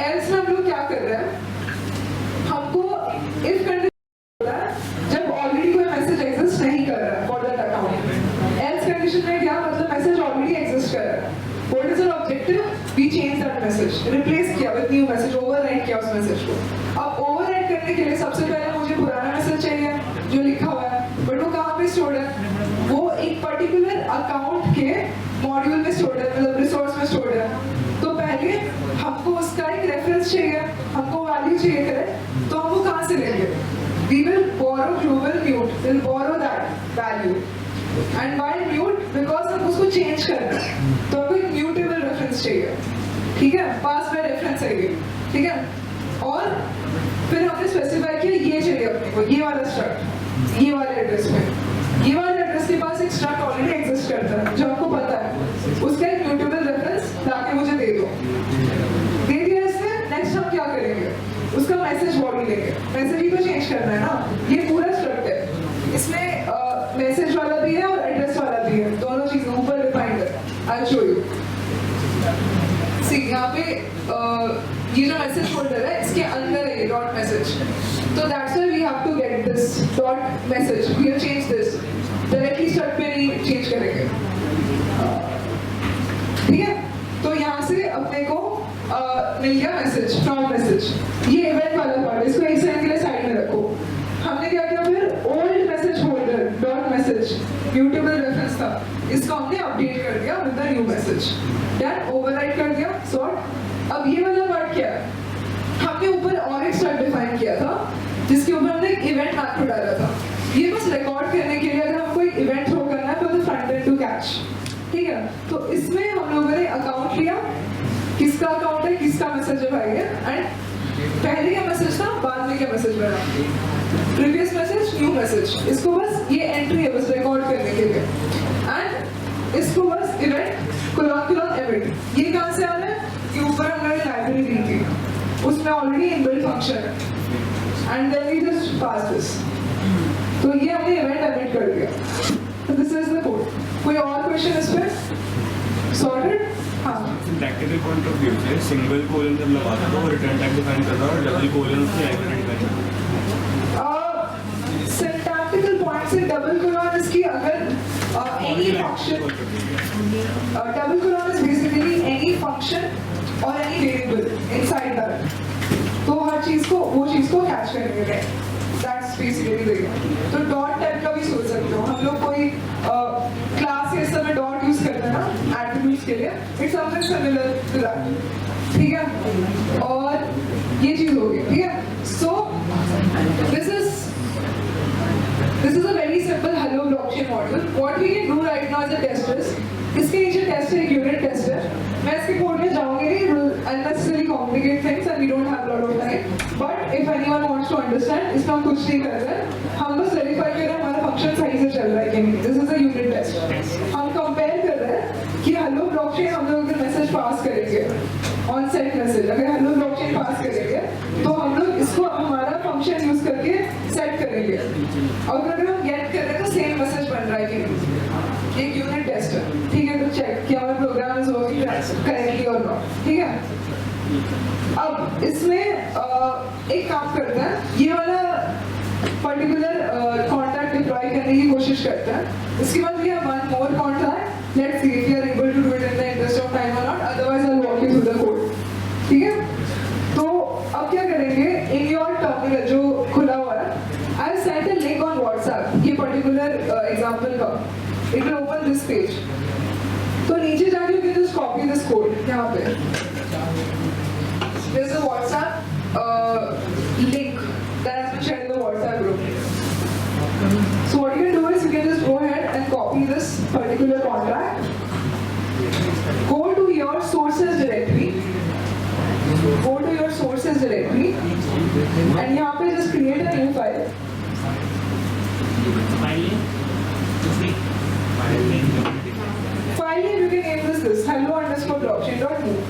else में हम लोग क्या कर रहे हैं? हमको if condition होता है जब already कोई message exist नहीं कर रहा है for that account. else condition में क्या मतलब message already exist कर रहा है. What is our objective? We change that message. Replace किया with new message. Overwrite किया उस message को. अब overwrite करने के लिए सबसे पहले मुझे पुराना message चाहिए जो लिखा हुआ है. But वो कहाँ पे stored है? वो एक particular account के module में stored है, मतलब resource में stored है. तो पहले हमको उसका एक reference चाहिए, हमको value चाहिए करें. तो हम वो कहाँ से लेंगे? We will borrow global mute. We'll borrow that value. And why mute? Because हम उसको change करना है. तो हमको एक mutable reference चाहिए. ठीक है? पास में reference है ये. ठीक है? और फिर हमने specify किया ये चाहिए अपने को, ये वाला struct, ये वाले address में. ये वाले address के पास एक struct already exist करता है, जो आपको पता है. उसका एक mutable reference लाके मुझे दे दो. दे दिया इसने, next हम क्या करेंगे? उसका message body लेंगे. Message ही तो change करना है ना? ये पूरा struct है. इसमें मैसेज वाला भी है और एड्रेस वाला भी है, दोनों चीजें ऊपर डिफाइंड है. I show you. सी यहाँ पे ये जो मैसेज फोल्डर है इसके अंदर है ये डॉट मैसेज. तो that's why we have to get this dot message. We will change this directly start पे नहीं चेंज करेंगे. ठीक है? तो यहाँ से अपने को मिल गया मैसेज, फ्रॉम मैसेज. ये इवेंट वाला पार्ट है, इसको एक सेकंड के लिए साइड में रखो. हमने क्या किया फिर? Old message folder dot message mutable reference था, इसको हमने अपडेट कर दिया with the new message. Done. Overwrite कर दिया. सॉर्ट. अब ये वाला पार्ट क्या है? हमने ऊपर और एक स्ट्रक्ट डिफाइन किया था जिसके ऊपर हमने एक इवेंट मैथड डाला था. ये बस रिकॉर्ड करने के लिए अगर हमको एक इवेंट थ्रो करना है for the front end to catch. ठीक है? तो इसमें हम लोगों ने अकाउंट लिया, किसका अकाउंट है, किसका मैसेज है भाई है, एंड पहले क्या मैसेज था, बाद में क्या मैसेज बना, प्रीवियस मैसेज, न्यू मैसेज. इसको बस ये एंट्री है बस रिकॉर्ड करने के लिए. एंड इसको बस इवेंट कोलॉन इवेंट. ये कहाँ से आ रहा है? कि ऊपर हमने लाइब्रेरी दी थी, उसमें ऑलरेडी इनबिल्ट फंक्शन है. And then we just pass this. तो ये हमने इवेंट एमिट कर दिया. तो दिस इज द कोड. कोई और क्वेश्चन इस पे? सॉर्टेड? हाँ. प्रैक्टिकल पॉइंट ऑफ व्यू से सिंगल कोलन जब लगाता तो वो रिटर्न टाइप डिफाइन करता और डबल कोलन उसकी आइडेंटिफाई करता. सिंटैक्टिकल पॉइंट से डबल कोलन इसकी अगर any function, double colon is basically any function और एनी वेरिएबल इनसाइड दैट. तो हर चीज को, वो चीज को कैच करेंगे. That's basically the. तो डॉट टाइप का भी सोच सकते हो. हम लोग कोई क्लास ये सब में डॉट यूज करते हैं ना एट्रीब्यूट्स के लिए. It's something similar to that. ठीक है? और ये चीज होगी. ठीक है? सो this is a very simple hello blockchain model. What we can do right now as a testers, इसके नीचे टेस्ट है, यूनिट टेस्ट है. मैं इसके कोड में जाऊंगी नहीं, unnecessarily complicate things and we don't have a lot of time. But if anyone wants to understand, इसमें हम कुछ नहीं कर रहे हैं. हम बस वेरीफाई कर रहे हैं हमारा फंक्शन सही से चल रहा है कि नहीं. This is a unit test. हम कंपेयर कर रहे हैं कि hello blockchain हम लोग अगर मैसेज पास करेंगे ऑन सेट मैसेज, अगर hello blockchain पास करेंगे तो हम लोग इसको हमारा फंक्शन यूज करके सेट करेंगे. और अगर हम गेट कर रहे हैं तो सेम मैसेज बन रहा है कि नहीं. एक यूनिट टेस्ट है. ठीक है? तो चेक कि हमारा प्रोग्राम इज वर्किंग करेक्टली और नॉट. ठीक है? अब इसमें एक काम करते हैं, ये वाला पर्टिकुलर कॉन्ट्रैक्ट डिप्लॉय करने की कोशिश करते हैं. इसके बाद we have one more contract. Let's see if we are able to do it in the interest of time और not. Otherwise I will walk you through the code. ठीक है? तो अब क्या करेंगे, इन योर टर्मिनल जो खुला हुआ है, I have sent a link on WhatsApp. ये पर्टिकुलर एग्जांपल का it will open this page. तो नीचे जाके you can just copy this code. यहाँ पे there's a WhatsApp link that has been shared in the WhatsApp this directory and यहाँ पे just create a new file. File name you can name this hello_blockchain.move.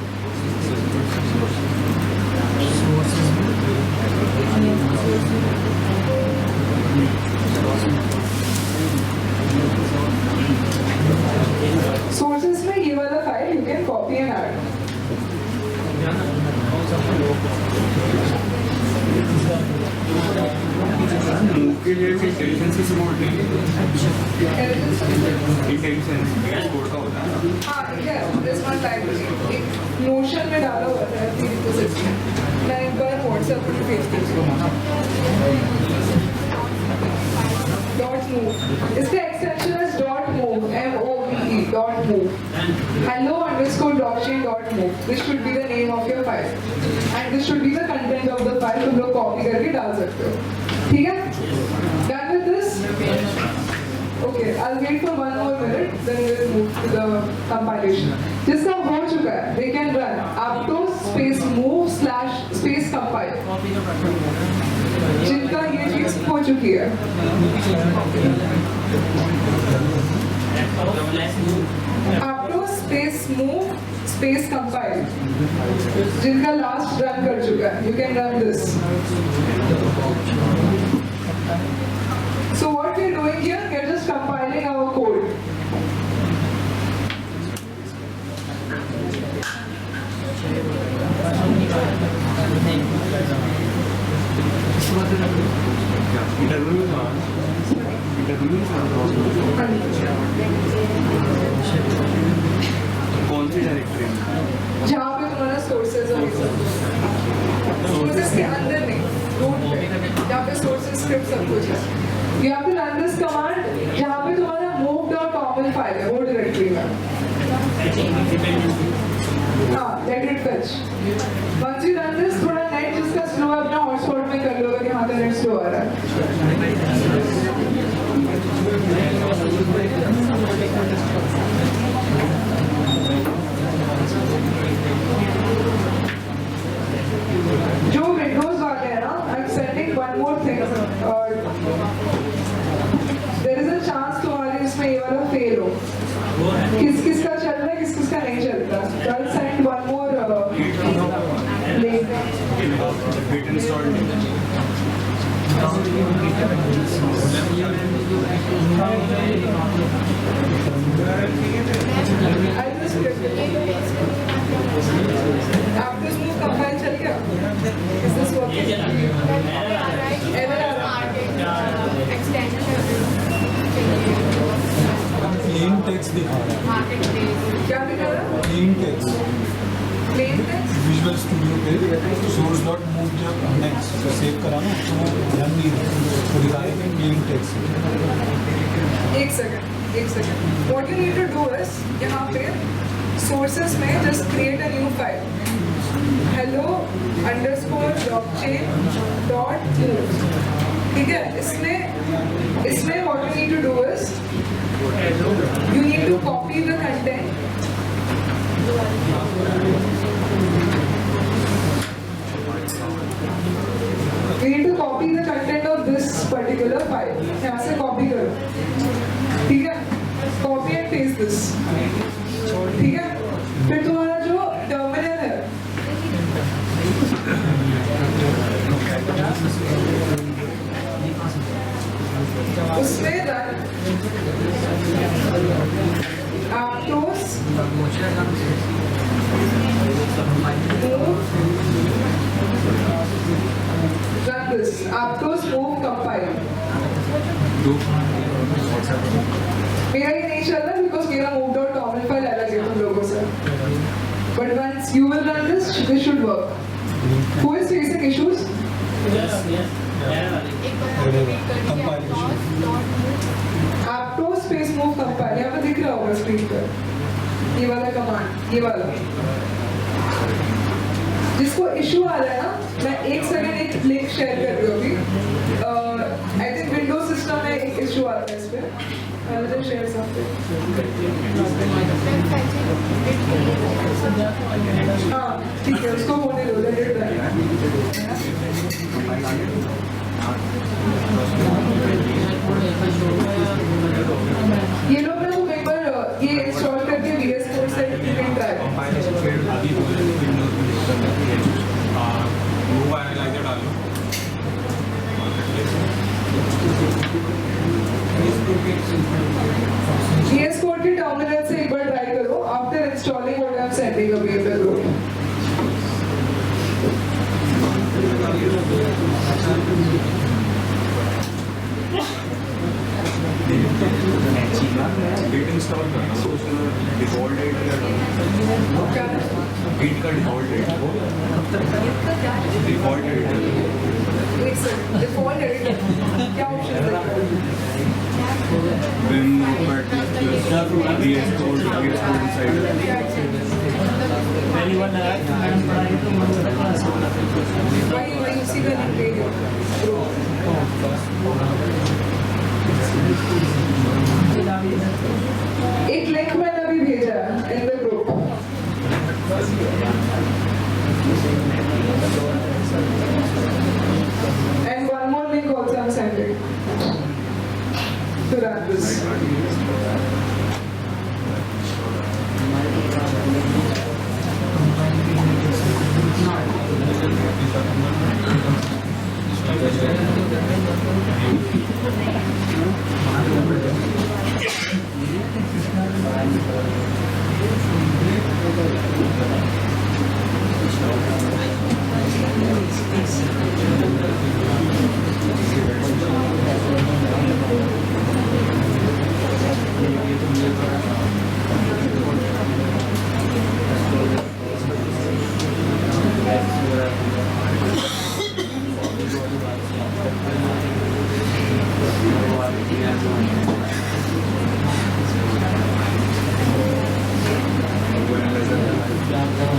Sources में ये वाला file you can copy and add. Move के लिए intelligence की support नहीं intelligence code का होता है हाँ yeah, this one library एक Notion में डाला हुआ है prerequisites में. मैं एक बार WhatsApp पर भेज दूँगी. .move. इसका extension है .move, M-O-V-E, .move. hello_blockchain.move. This should be the name of your file. And this should be the content of the file. तुम लोग copy करके डाल सकते हो. ठीक है? Done with this? Okay, I'll wait for 1 more minute, then we'll move to the compilation. जिसका हो चुका है, they can run aptos /move/compile. जिनका ये चीज हो चुकी है. aptos /move/compile. जिनका last run कर चुका है, you can run this. So what we're doing here, we're just compiling our code. कौन सी डायरेक्टरी जहाँ पे तुम्हारा sources और ये सब. Sources के अंदर नहीं, root पे, जहाँ पे sources script सब कुछ है. You have to run this command जहाँ पे तुम्हारा move.toml file है, वो directory में. हाँ, let it fetch. Once you run this, थोड़ा net जिसका slow है अपना hotspot में कर लो अगर यहाँ पे net slow आ रहा है. जो Windows वाले हैं ना, I'm sending one more thing. There is a chance तुम्हारे इसमें ये वाला fail हो. किस-किसका चल रहा है, किस-किसका नहीं चलता. So I'll send one more link. Git installed I'll just click it. Aptos move compile चल गया. Is this working? Error आ रहा है. प्लेन टेक्स्ट दिखा रहा है. क्या दिखा रहा है? Plain text Plain text? Visual studio पे सोर्स डॉट मूव जब नेक्स्ट सेव करा ना तो वो रन नहीं रहा तो दिखा रहा है प्लेन टेक्स्ट. एक second. What you need to do is यहाँ पे sources में just create a new file. hello_blockchain.move. ठीक है? इसमें what you need to do is you need to copy the content. You need to copy the content of this particular file. यहाँ से copy करो. ठीक है? Copy and paste this. ठीक है? फिर तुम्हारा जो terminal है, उसमें run aptos run this aptos move compile. मेरा ये नहीं चल रहा because मेरा move.toml फाइल अलग है तुम लोगों से. But once you will run this should work. Who is facing issues? aptos /move compile यहाँ पे दिख रहा होगा स्क्रीन पर. ये वाला कमांड, ये वाला. जिसको इशू आ रहा है ना, मैं एक सेकंड एक लिंक शेयर कर रही हूँ अभी. आई थिंक विंडोज सिस्टम में एक इशू आता है इस पे. I'll just share something. हाँ ठीक है, उसको होने दो. ये लोग ना तुम एक बार ये इंस्टॉल करके VS Code से प्रिंट ट्राई कंपाइलेशन फेल्ड अभी बोले विंडोज में दिक्कत है वो एनालाइजर डालो VS Code के टर्मिनल से एक बार ट्राई करो after installing what I am sending away in the group beat install करना डिफॉल्ट डेट क्या बीट का डिफॉल्ट डेट डिफॉल्ट डेट एक सेकंड डिफॉल्ट एडिट क्या ऑप्शन है when but VS Code inside वही उसी का लिंक दे दो एक लिंक मैंने अभी भेजा इन the group and one more link also I'm sending to run this.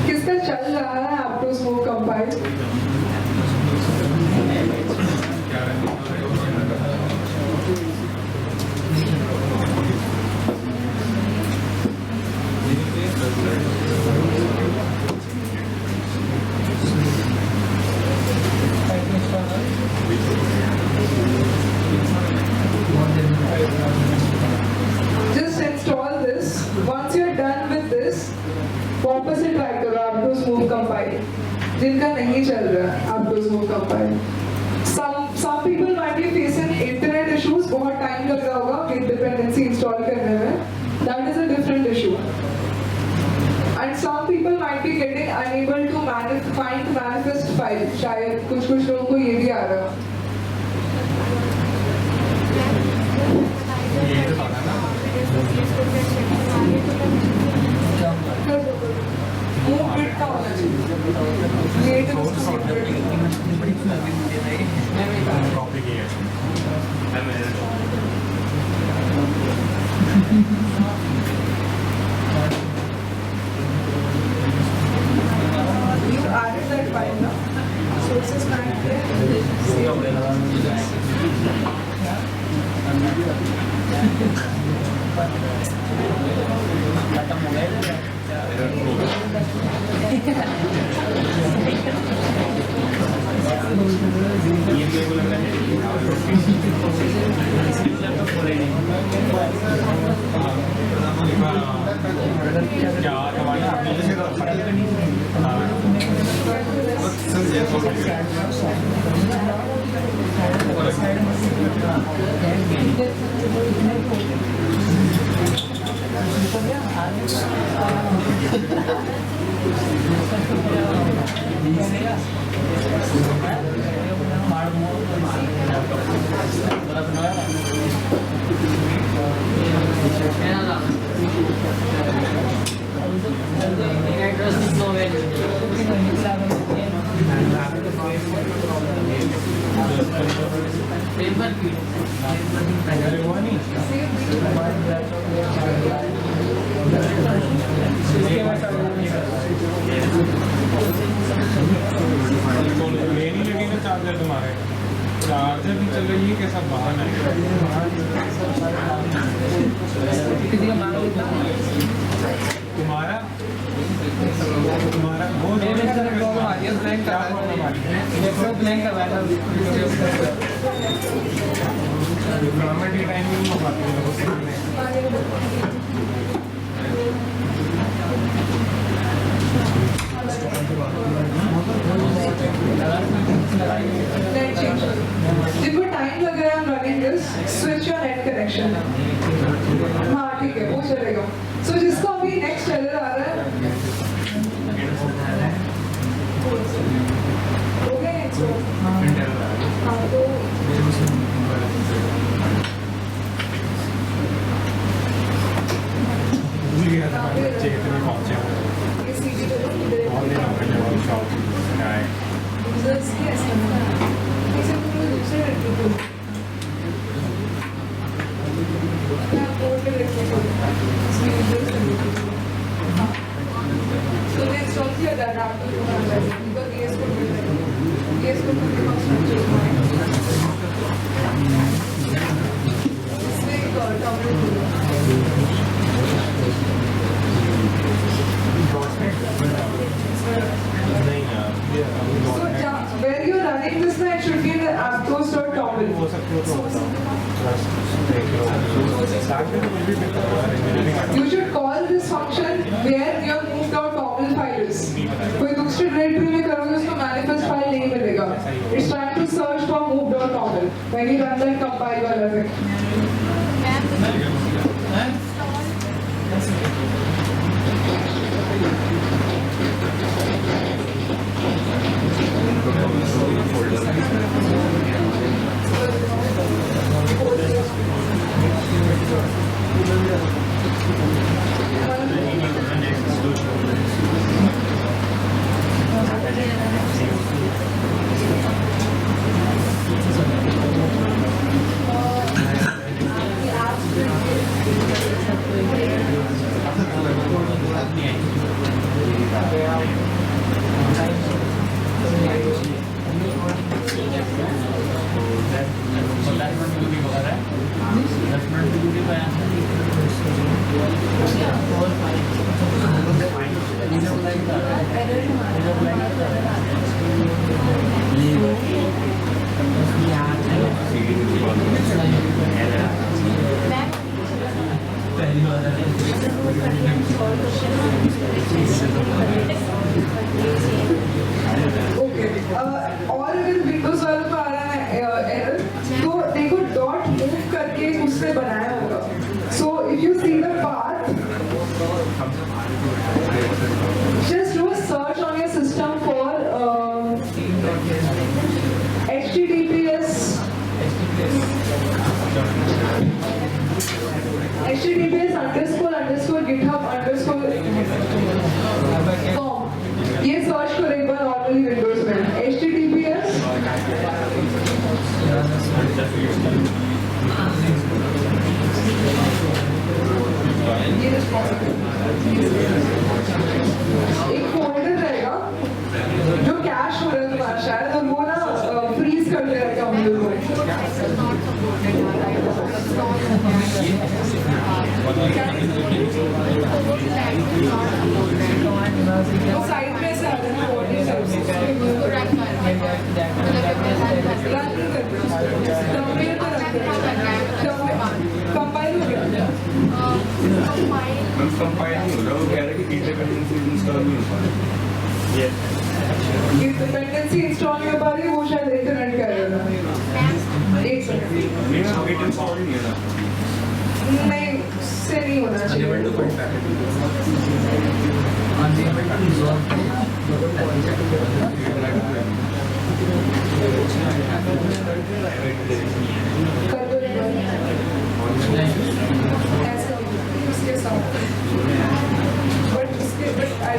किसका चल रहा है आपको smoke compile Just install this. Once you're done with this, वापस से ट्राई करो आपको स्मूथ कंपाइल जिनका नहीं चल रहा है आपको smooth compile some people might be facing internet issues बहुत टाइम लग रहा होगा git dependency इंस्टॉल करने में that is a different issue and some people might be getting unable to find manifest file शायद कुछ लोगों को ये भी आ रहा है वो बिट का होना चाहिए ये तो कॉपी किया you added that file now sources लेनी लगेगा चार्जर तुम्हारे चार्जर भी चल रही है कैसा बहाना है तुम्हारा वो ये ब्लैंक कर रहा है ब्लैंक कर रहा है गवर्नमेंट की टाइमिंग में बात Net change. जिनको टाइम लग रहा है I'm running this, switch your net connection. हाँ ठीक है वो चलेगा. So जिसको अभी next error आ रहा है हो गया है so हाँ तो भूल गया था बच्चे कितने पहुंचे ये सीधी चलो और लेना पड़ेगा और शॉप आए users की ऐसा ना इसे पूरे दूसरे network को मैं बोर्ड पे लिख के इसमें users हाँ so next on the adapter को हम लेंगे इनका ES कोड मिल जाएगा ES कोड का पास इसमें एक topic So where you're running this now, it should be in the aptos.toml. हो सकते हो तो देख लो स्टार्ट में तो कुछ भी You should call this function where your move.toml file is. कोई दूसरी डायरेक्टरी में करोगे उसको manifest file नहीं मिलेगा. It's trying to search for move.toml. When you run that compile वाला thing. और अगर विंडोज वालों को आ रहा है एरर तो देखो डॉट मूव करके उसने बनाया होगा so if you see the path just do search on your system for https__github_com ये सर्च करो एक बार नॉर्मली विंडोज में https एक फोल्डर रहेगा जो कैश हो रहा है तुम्हारा शायद और वो ना फ्रीज कर दे रहा है हम लोग को साइड पे से आ रहा कंपाइल हो गया कंपाइल नहीं हो रहा वो कह रहा है कि डिपेंडेंसी इंस्टॉल नहीं हो पा रही ये डिपेंडेंसी इंस्टॉल नहीं हो पा रही वो शायद इंटरनेट कर रहा है एक सेकंड मेरा वेट इंस्टॉल नहीं है ना नहीं से नहीं होना चाहिए कर दो एक बार ऐसे उसके साथ बट इसके बट आई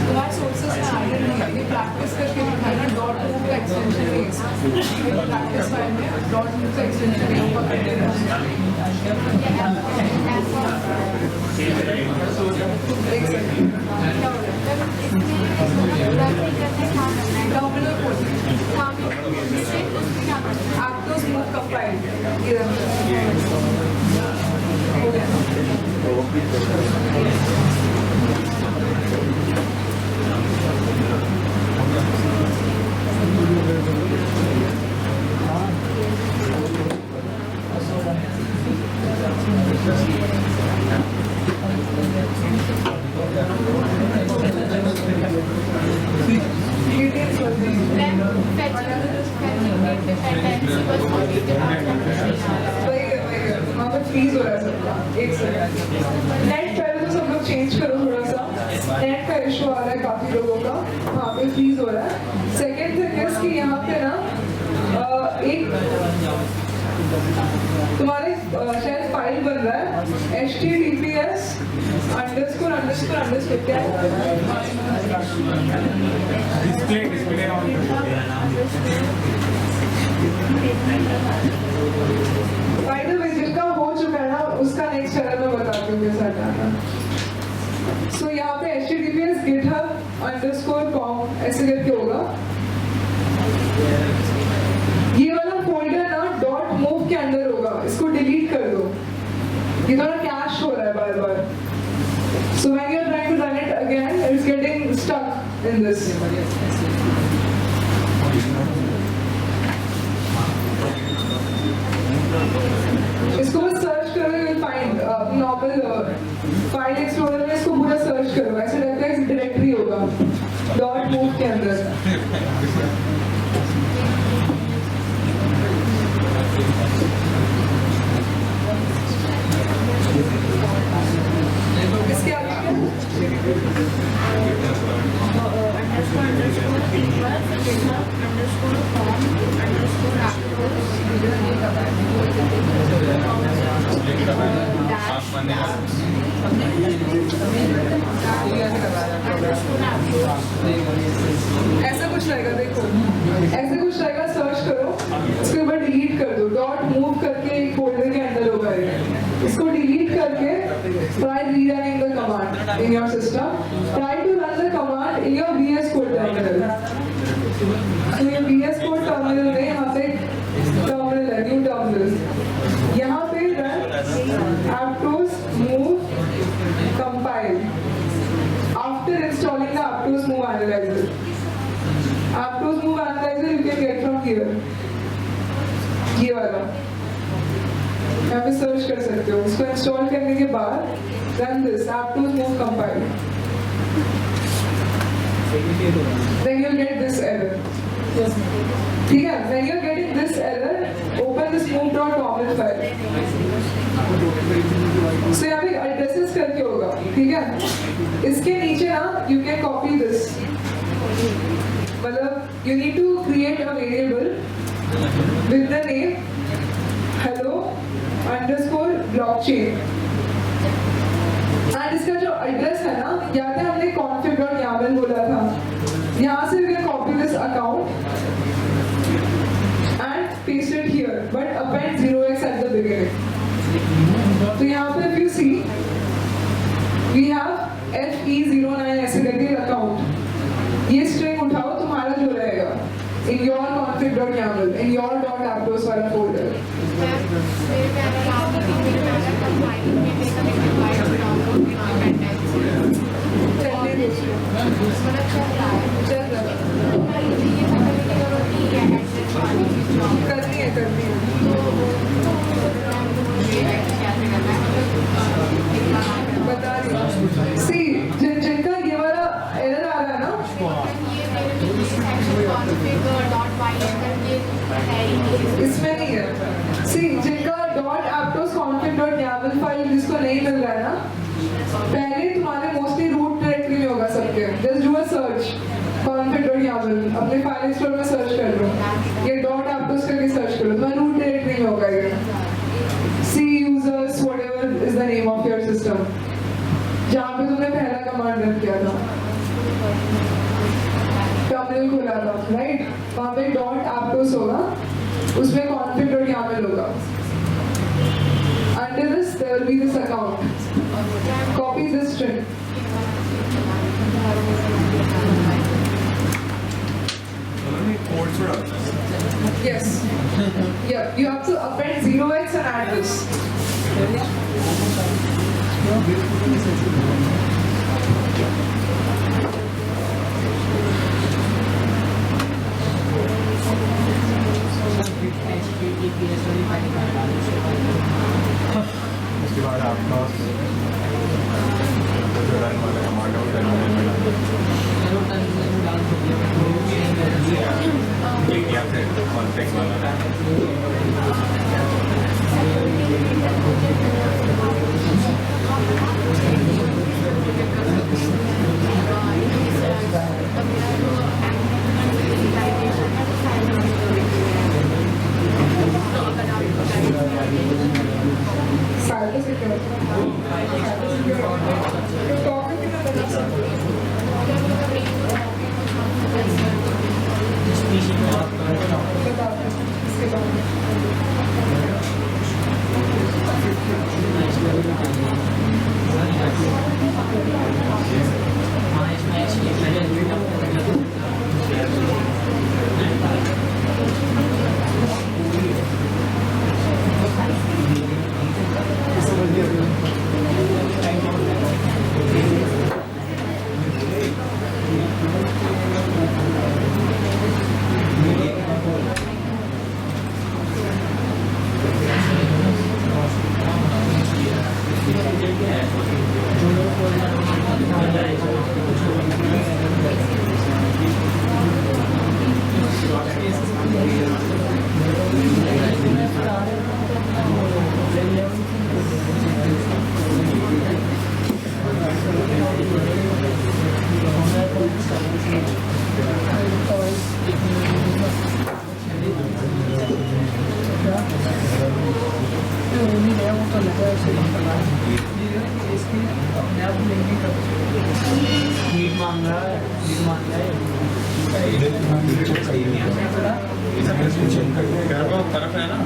तुम्हारे सोर्सेस में आइडिया नहीं है ये प्रैक्टिस करके दिखाना डॉट मूव का एक्सटेंशन है प्रैक्टिस फाइल में डॉट मूव का एक्सटेंशन है ऊपर कर देना एक सेकंड टर्मिनल खोलिए आप फाइल ये हो गया। डिटेल्स कर देंगे। वहाँ पर फ्रीज हो रहा है सबका। एक सेकंड। नेट पहले तो सब लोग चेंज करो थोड़ा सा। नेट का इशू आ रहा है काफी लोगों का, वहाँ पे फ्रीज हो रहा है। सेकंड थिंग इज कि यहाँ पे ना एक तुम्हारे शायद फाइल बन रहा है HTTPS ___ क्या है? Display on by the way जिसका हो चुका है ना उसका नेक्स्ट चैनल में बताती हूँ कैसा करना। सो यहाँ पे HTTPS GitHub_com ऐसे करके होगा। ये वाला फोल्डर ना .move के अंदर होगा, इसको डिलीट कर दो। ये थोड़ा कैश हो रहा है बार बार। So when you're trying to run it again, it's getting stuck in this. इसको बस सर्च करो, you will find normal file explorer में इसको पूरा सर्च करो, ऐसे लगता है डायरेक्टरी होगा .move के अंदर। इसके आगे ऐसा कुछ रहेगा, देखो ऐसे कुछ रहेगा, सर्च करो, उसके ऊपर डिलीट कर दो। .move करके एक फोल्डर के अंदर होगा ये, इसको डिलीट करके try rerunning the command in your system. Try to run the command in your VS Code terminal. So your VS Code terminal में यहाँ पे terminal है, new terminal, यहाँ पे run aptos move compile. After installing the aptos move analyzer, aptos move analyzer you can get from here. ये वाला यहाँ पे सर्च कर सकते हो। उसको इंस्टॉल करने के बाद run this aptos move compile. Then you'll get this error. ठीक है? When you're getting this error, open this move.toml file. So यहाँ पे addresses करके होगा, ठीक है? इसके नीचे ना you can copy this. मतलब you need to create a variable with the name hello_blockchain. And इसका जो एड्रेस है ना, याद है हमने config.yaml बोला था, यहाँ से you can copy this account and paste it here, but append 0x at the beginning. तो यहाँ पे if you see, we have FE09 ऐसे करके account. ये string उठाओ, तुम्हारा जो रहेगा in your config.yaml, in your .aptos वाला folder. करनी है बता रही। सी जिनका ये वाला एरर आ रहा है ना, इसमें नहीं है। सी जिनका .aptos_config.yaml फाइल जिसको नहीं मिल रहा है ना, पहले तुम्हारे मोस्टली रूट डायरेक्टरी में होगा सबके। Just do a search config.yaml, अपने फाइल एक्सप्लोरर में सर्च कर लो, ये .aptos करके सर्च करो, तुम्हारा रूट डायरेक्टरी में होगा ये। C users whatever is the name of your system, जहाँ पे तुमने पहला कमांड रन किया था, टर्मिनल खोला था, राइट? वहाँ पे .aptos होगा, उसमें config.yaml होगा। Under this there will be this account. Copy this string. Code छोड़ा Yes. Yeah, you have to append 0x and add this. उसके बाद आपका जो रन वाला कमांड है मीडिया से कॉन्फ्लिक्ट वाला Cyber security. Topic in तरफ है ना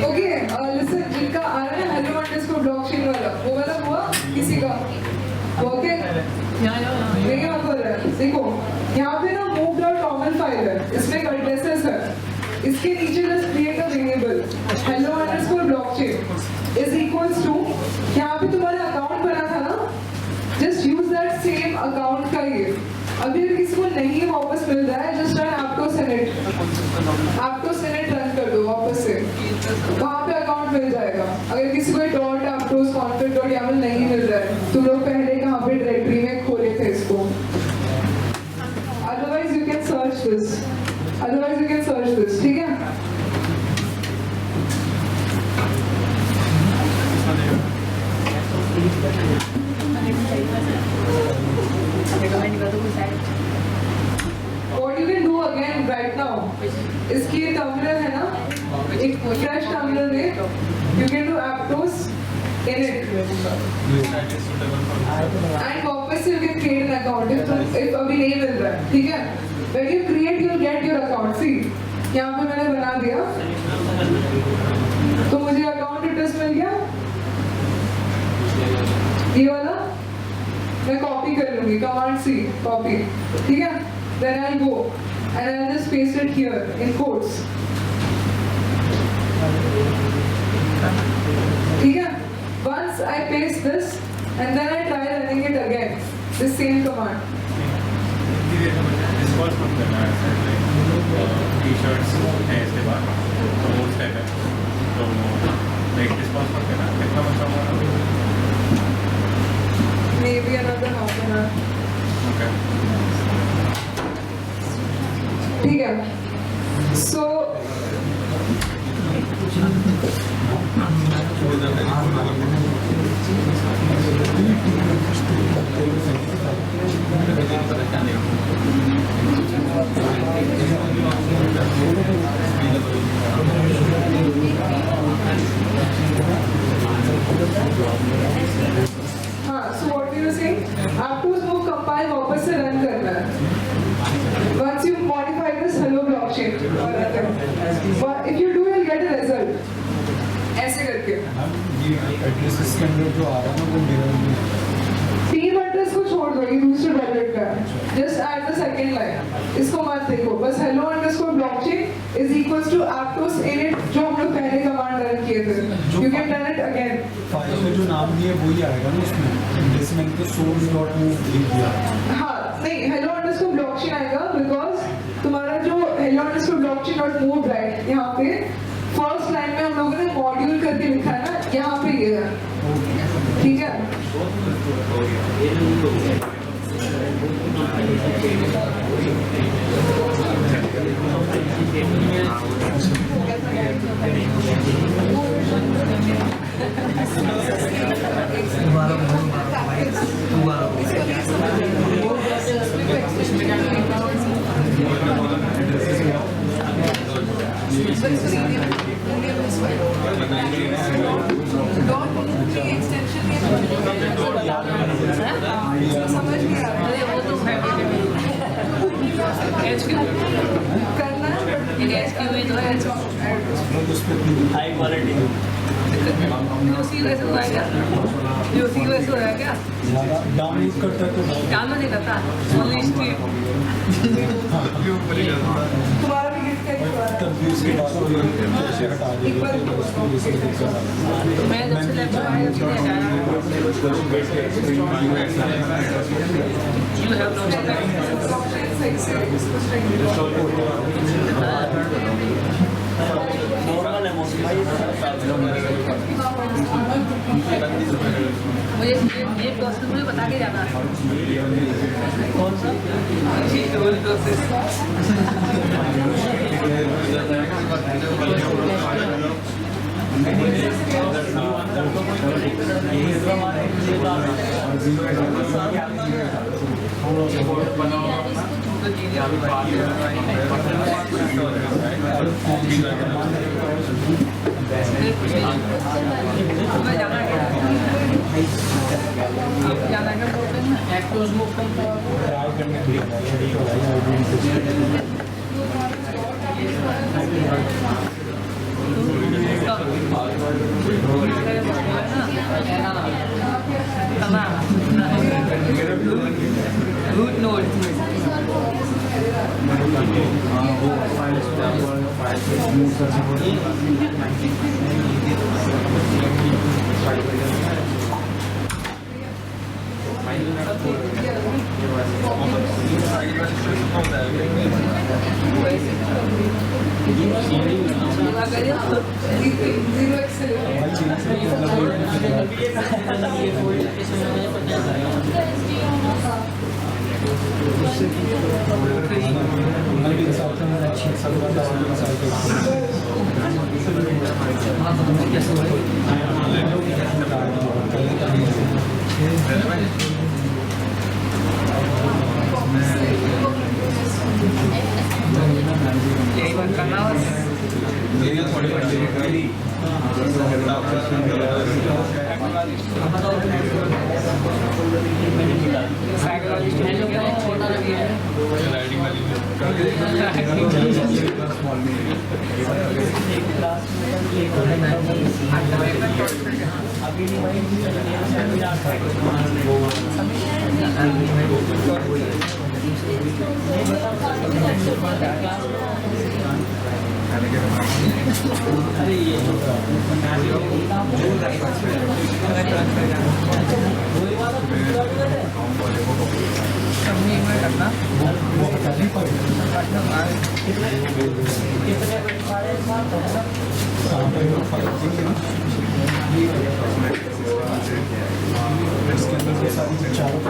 Okay, listen, जिनका आ रहा है hello underscore blockchain वाला, वो वाला हुआ किसी का? Okay? देखिए आप बोल रहे हैं, देखो, यहाँ पे ना move.toml फाइल है, इसमें एक addresses है, इसके नीचे just create a variable, hello underscore blockchain is equals to, यहाँ पे तुम्हारा account बना था ना, just use that same account का ये, अभी अगर किसी को नहीं वापस मिल रहा है, just run aptos init run कर दो वापस से, वहाँ पे अकाउंट मिल जाएगा। अगर किसी को डॉट aptos config.yaml नहीं मिल रहा है, तुम लोग पहले कहाँ पे डायरेक्टरी में खोले थे इसको। Otherwise you can search this, ठीक है? What you can do again right now, इसकी ये टर्मिनल है ना, एक फ्रेश टर्मिनल में, you can do aptos init, and वापस से you can create an account if अभी नहीं मिल रहा है, ठीक है? When you create, you'll get your account. See, यहाँ पे मैंने बना दिया, तो मुझे account address मिल गया, ये वाला मैं कॉपी कर लूँगी, command C, copy, ठीक है? Then I'll go and I'll just paste it here in quotes. ठीक है? Once I paste this and then I try running it again, the same command. Discourse मत करना है, टी-शर्ट्स है इसके बाद, तो वो स्टेप है, तो लाइक डिस्कॉर्स मत करना, कितना बचा हुआ Maybe another half an hour. Okay. ठीक है? So फाइल वापस से रन करना है। Once you modify this hello blockchain, if you do, you'll get a result. ऐसे करके। ये एड्रेस इसके अंदर जो आ रहा है ना वो मेरा तीन एड्रेस को छोड़ दो, ये दूसरे वैलेट का है। Just add the second line. इसको मत देखो, बस hello underscore blockchain is equals to aptos init जो हम लोग पहले कमांड रन किए थे। You can run it again. File में जो नाम दिया वही आएगा ना उसमें, जैसे मैंने तो source.move लिख दिया। हाँ, नहीं hello underscore blockchain आएगा because तुम्हारा जो hello underscore blockchain dot move right यहाँ पे फर्स्ट लाइन में हम लोगों ने मॉड्यूल करके लिखा है ना, यहाँ पे ये है, ठीक है? समझ नहीं आ रहा है, वो तो करना हाई क्वालिटी क्या डाउनलोड करता तो डाउनलोड नहीं करता ओनली स्ट्रीम तुम्हारा भी गिफ्ट का तब भी उसके बाद वो कैसे हटा देगा तो उसको ये सब दिक्कत आती है। मैं जब से लैपटॉप आया उसने हटाया यू हैव नो सही से नॉर्मल है मुझे ये प्रोसेस मुझे बता के जाना कौन सा रूट नोड जीरो एक्सेल यही बात करना इसके अंदर ये सारी चारों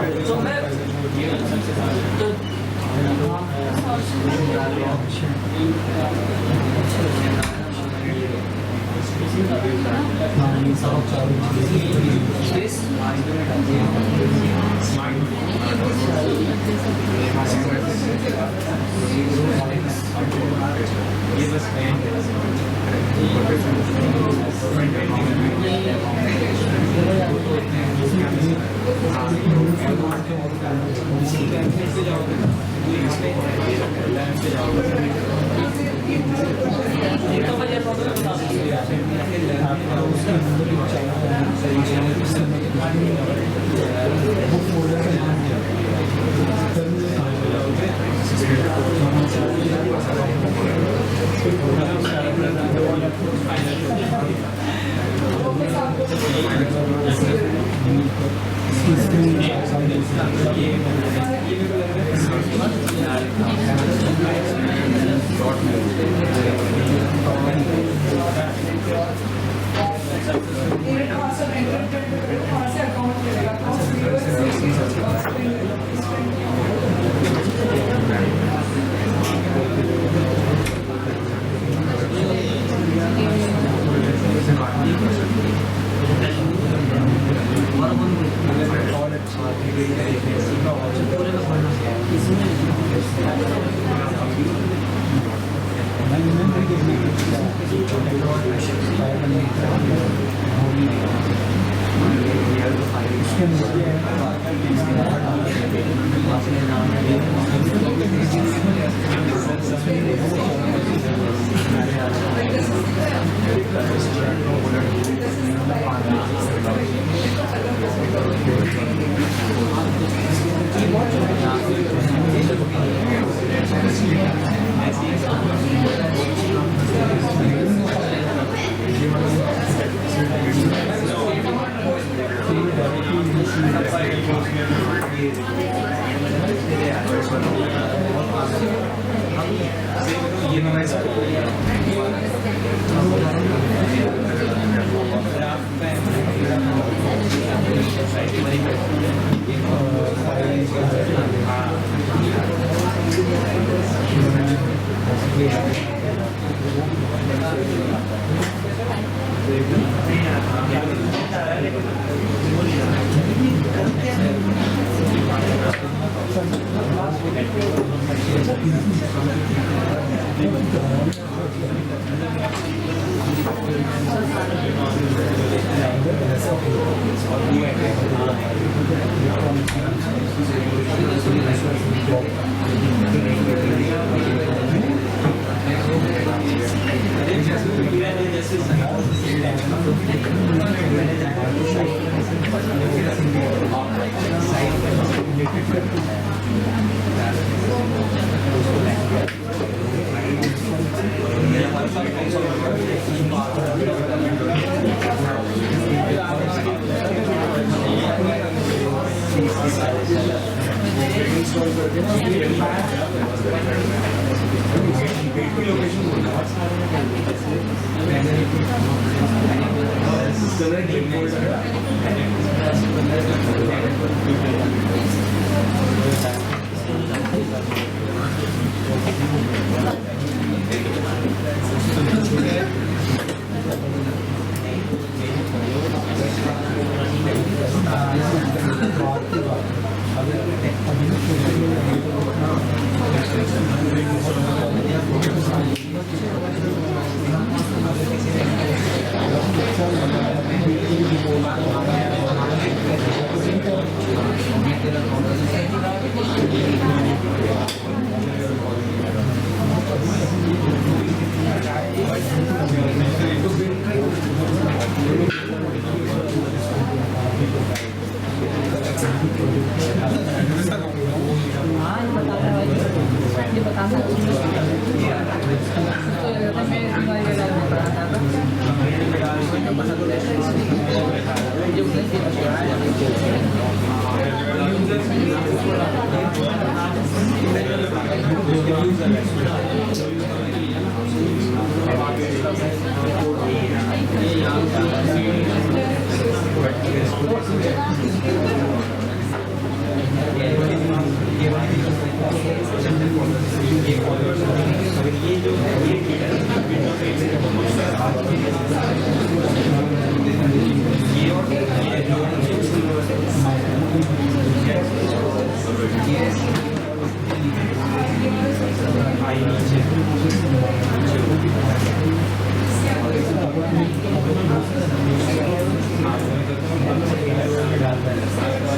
Gracias.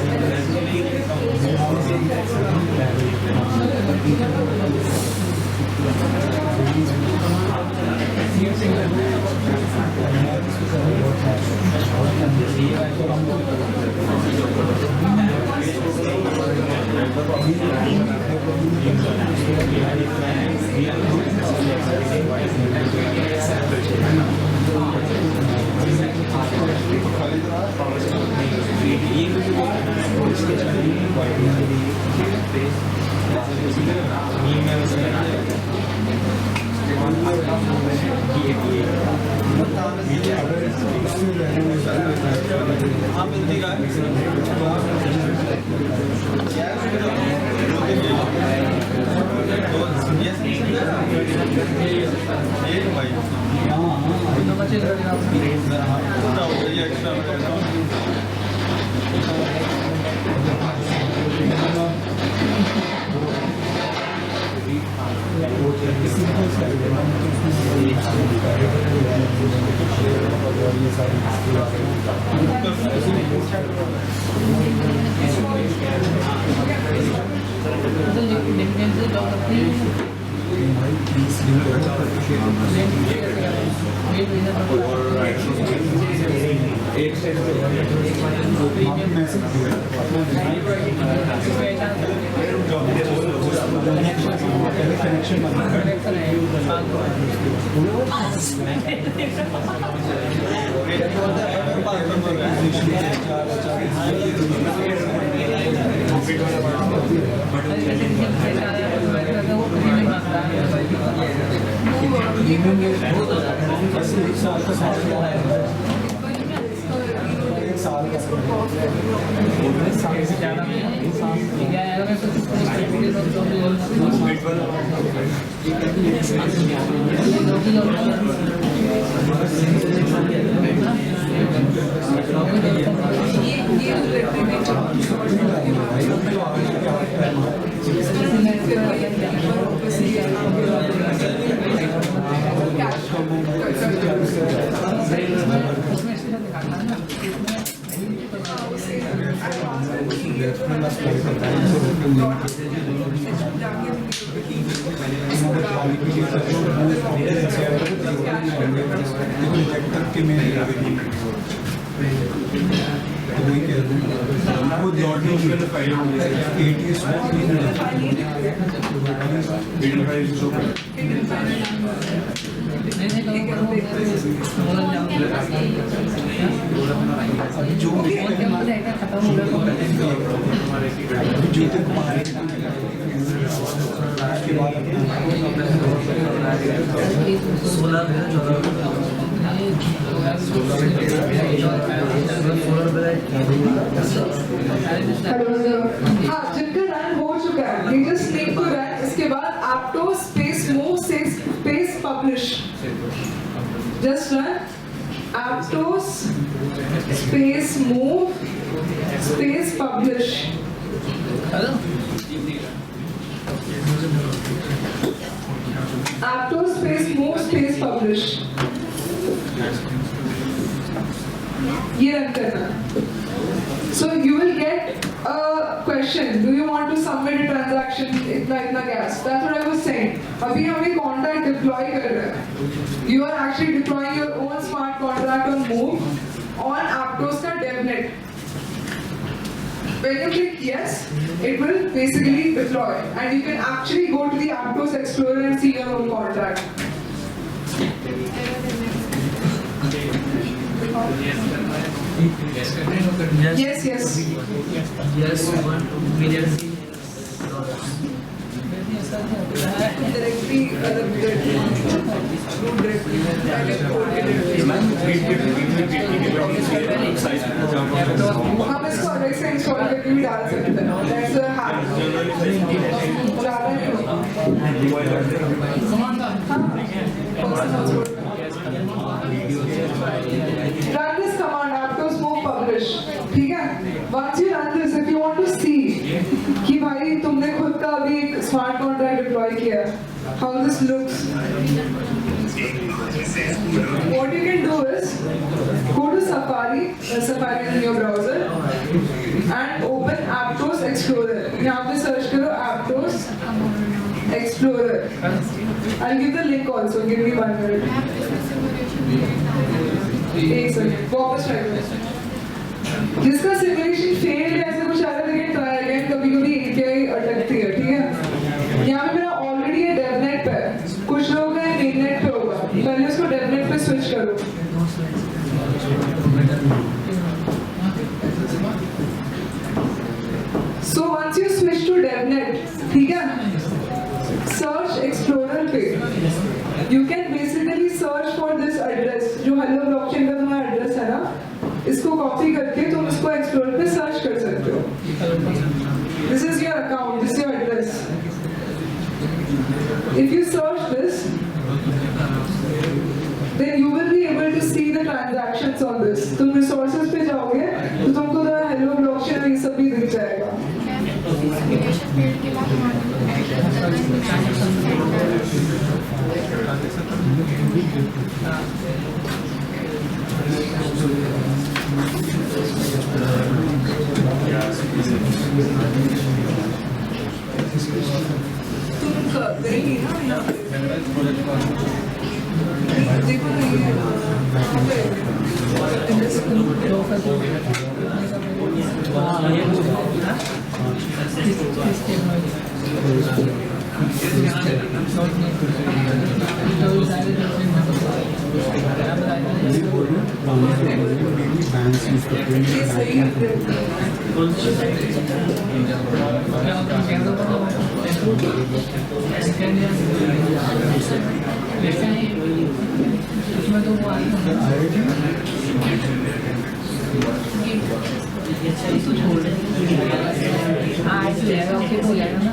हाँ, जिनका रन हो चुका है, they just need to run. इसके बाद Aptos space move space publish. Just run Aptos space move space publish. Aptos space move space publish. ये रन करना. So you will get a question. Do you want to submit a transaction? इतना gas. That's what I was saying. अभी हमें contract deploy कर रहे हैं. You are actually deploying your own smart contract on Move on Aptos का DevNet. When you click yes, it will basically deploy, and you can actually go to the Aptos Explorer and see your own contract. Yes, yes. Yes, $1 million. Directly, हम इसको अलग से install करके भी डाल सकते हैं. That's a hack. ज़्यादा नहीं होगा. Run this command, Aptos move publish. ठीक है? Once you run this, if you want to see कि भाई तुमने खुद का अभी एक smart contract deploy किया, how this looks. What you can do is go to Safari in your browser, and open Aptos Explorer. यहाँ पे search करो Aptos Explorer. I'll give the link also. Give me 1 minute. एक second. वापस try करो. जिसका simulation fail या ऐसा कुछ आ रहा है, लेकिन ट्राई अगेन. कभी-कभी API अटक once you switch to DevNet, ठीक है? Search Explorer पे you can basically search for this address जो Hello Blockchain का तुम्हारा address है ना, इसको कॉपी करके तुम इसको Explorer पे सर्च कर सकते हो. This is your account, this is your address. If you search this, then you will be able to see the transactions on this. तुम resources पे जाओगे तो तुमको तो Hello Blockchain ये सब भी दिख जाएगा. तुम करेंगी ना यहाँ पे? देखो ना ये यहाँ पे ये सही है. इसमें तो वो तो छोड़ दे. हाँ ऐसे जाएगा, ओके हो जाएगा ना.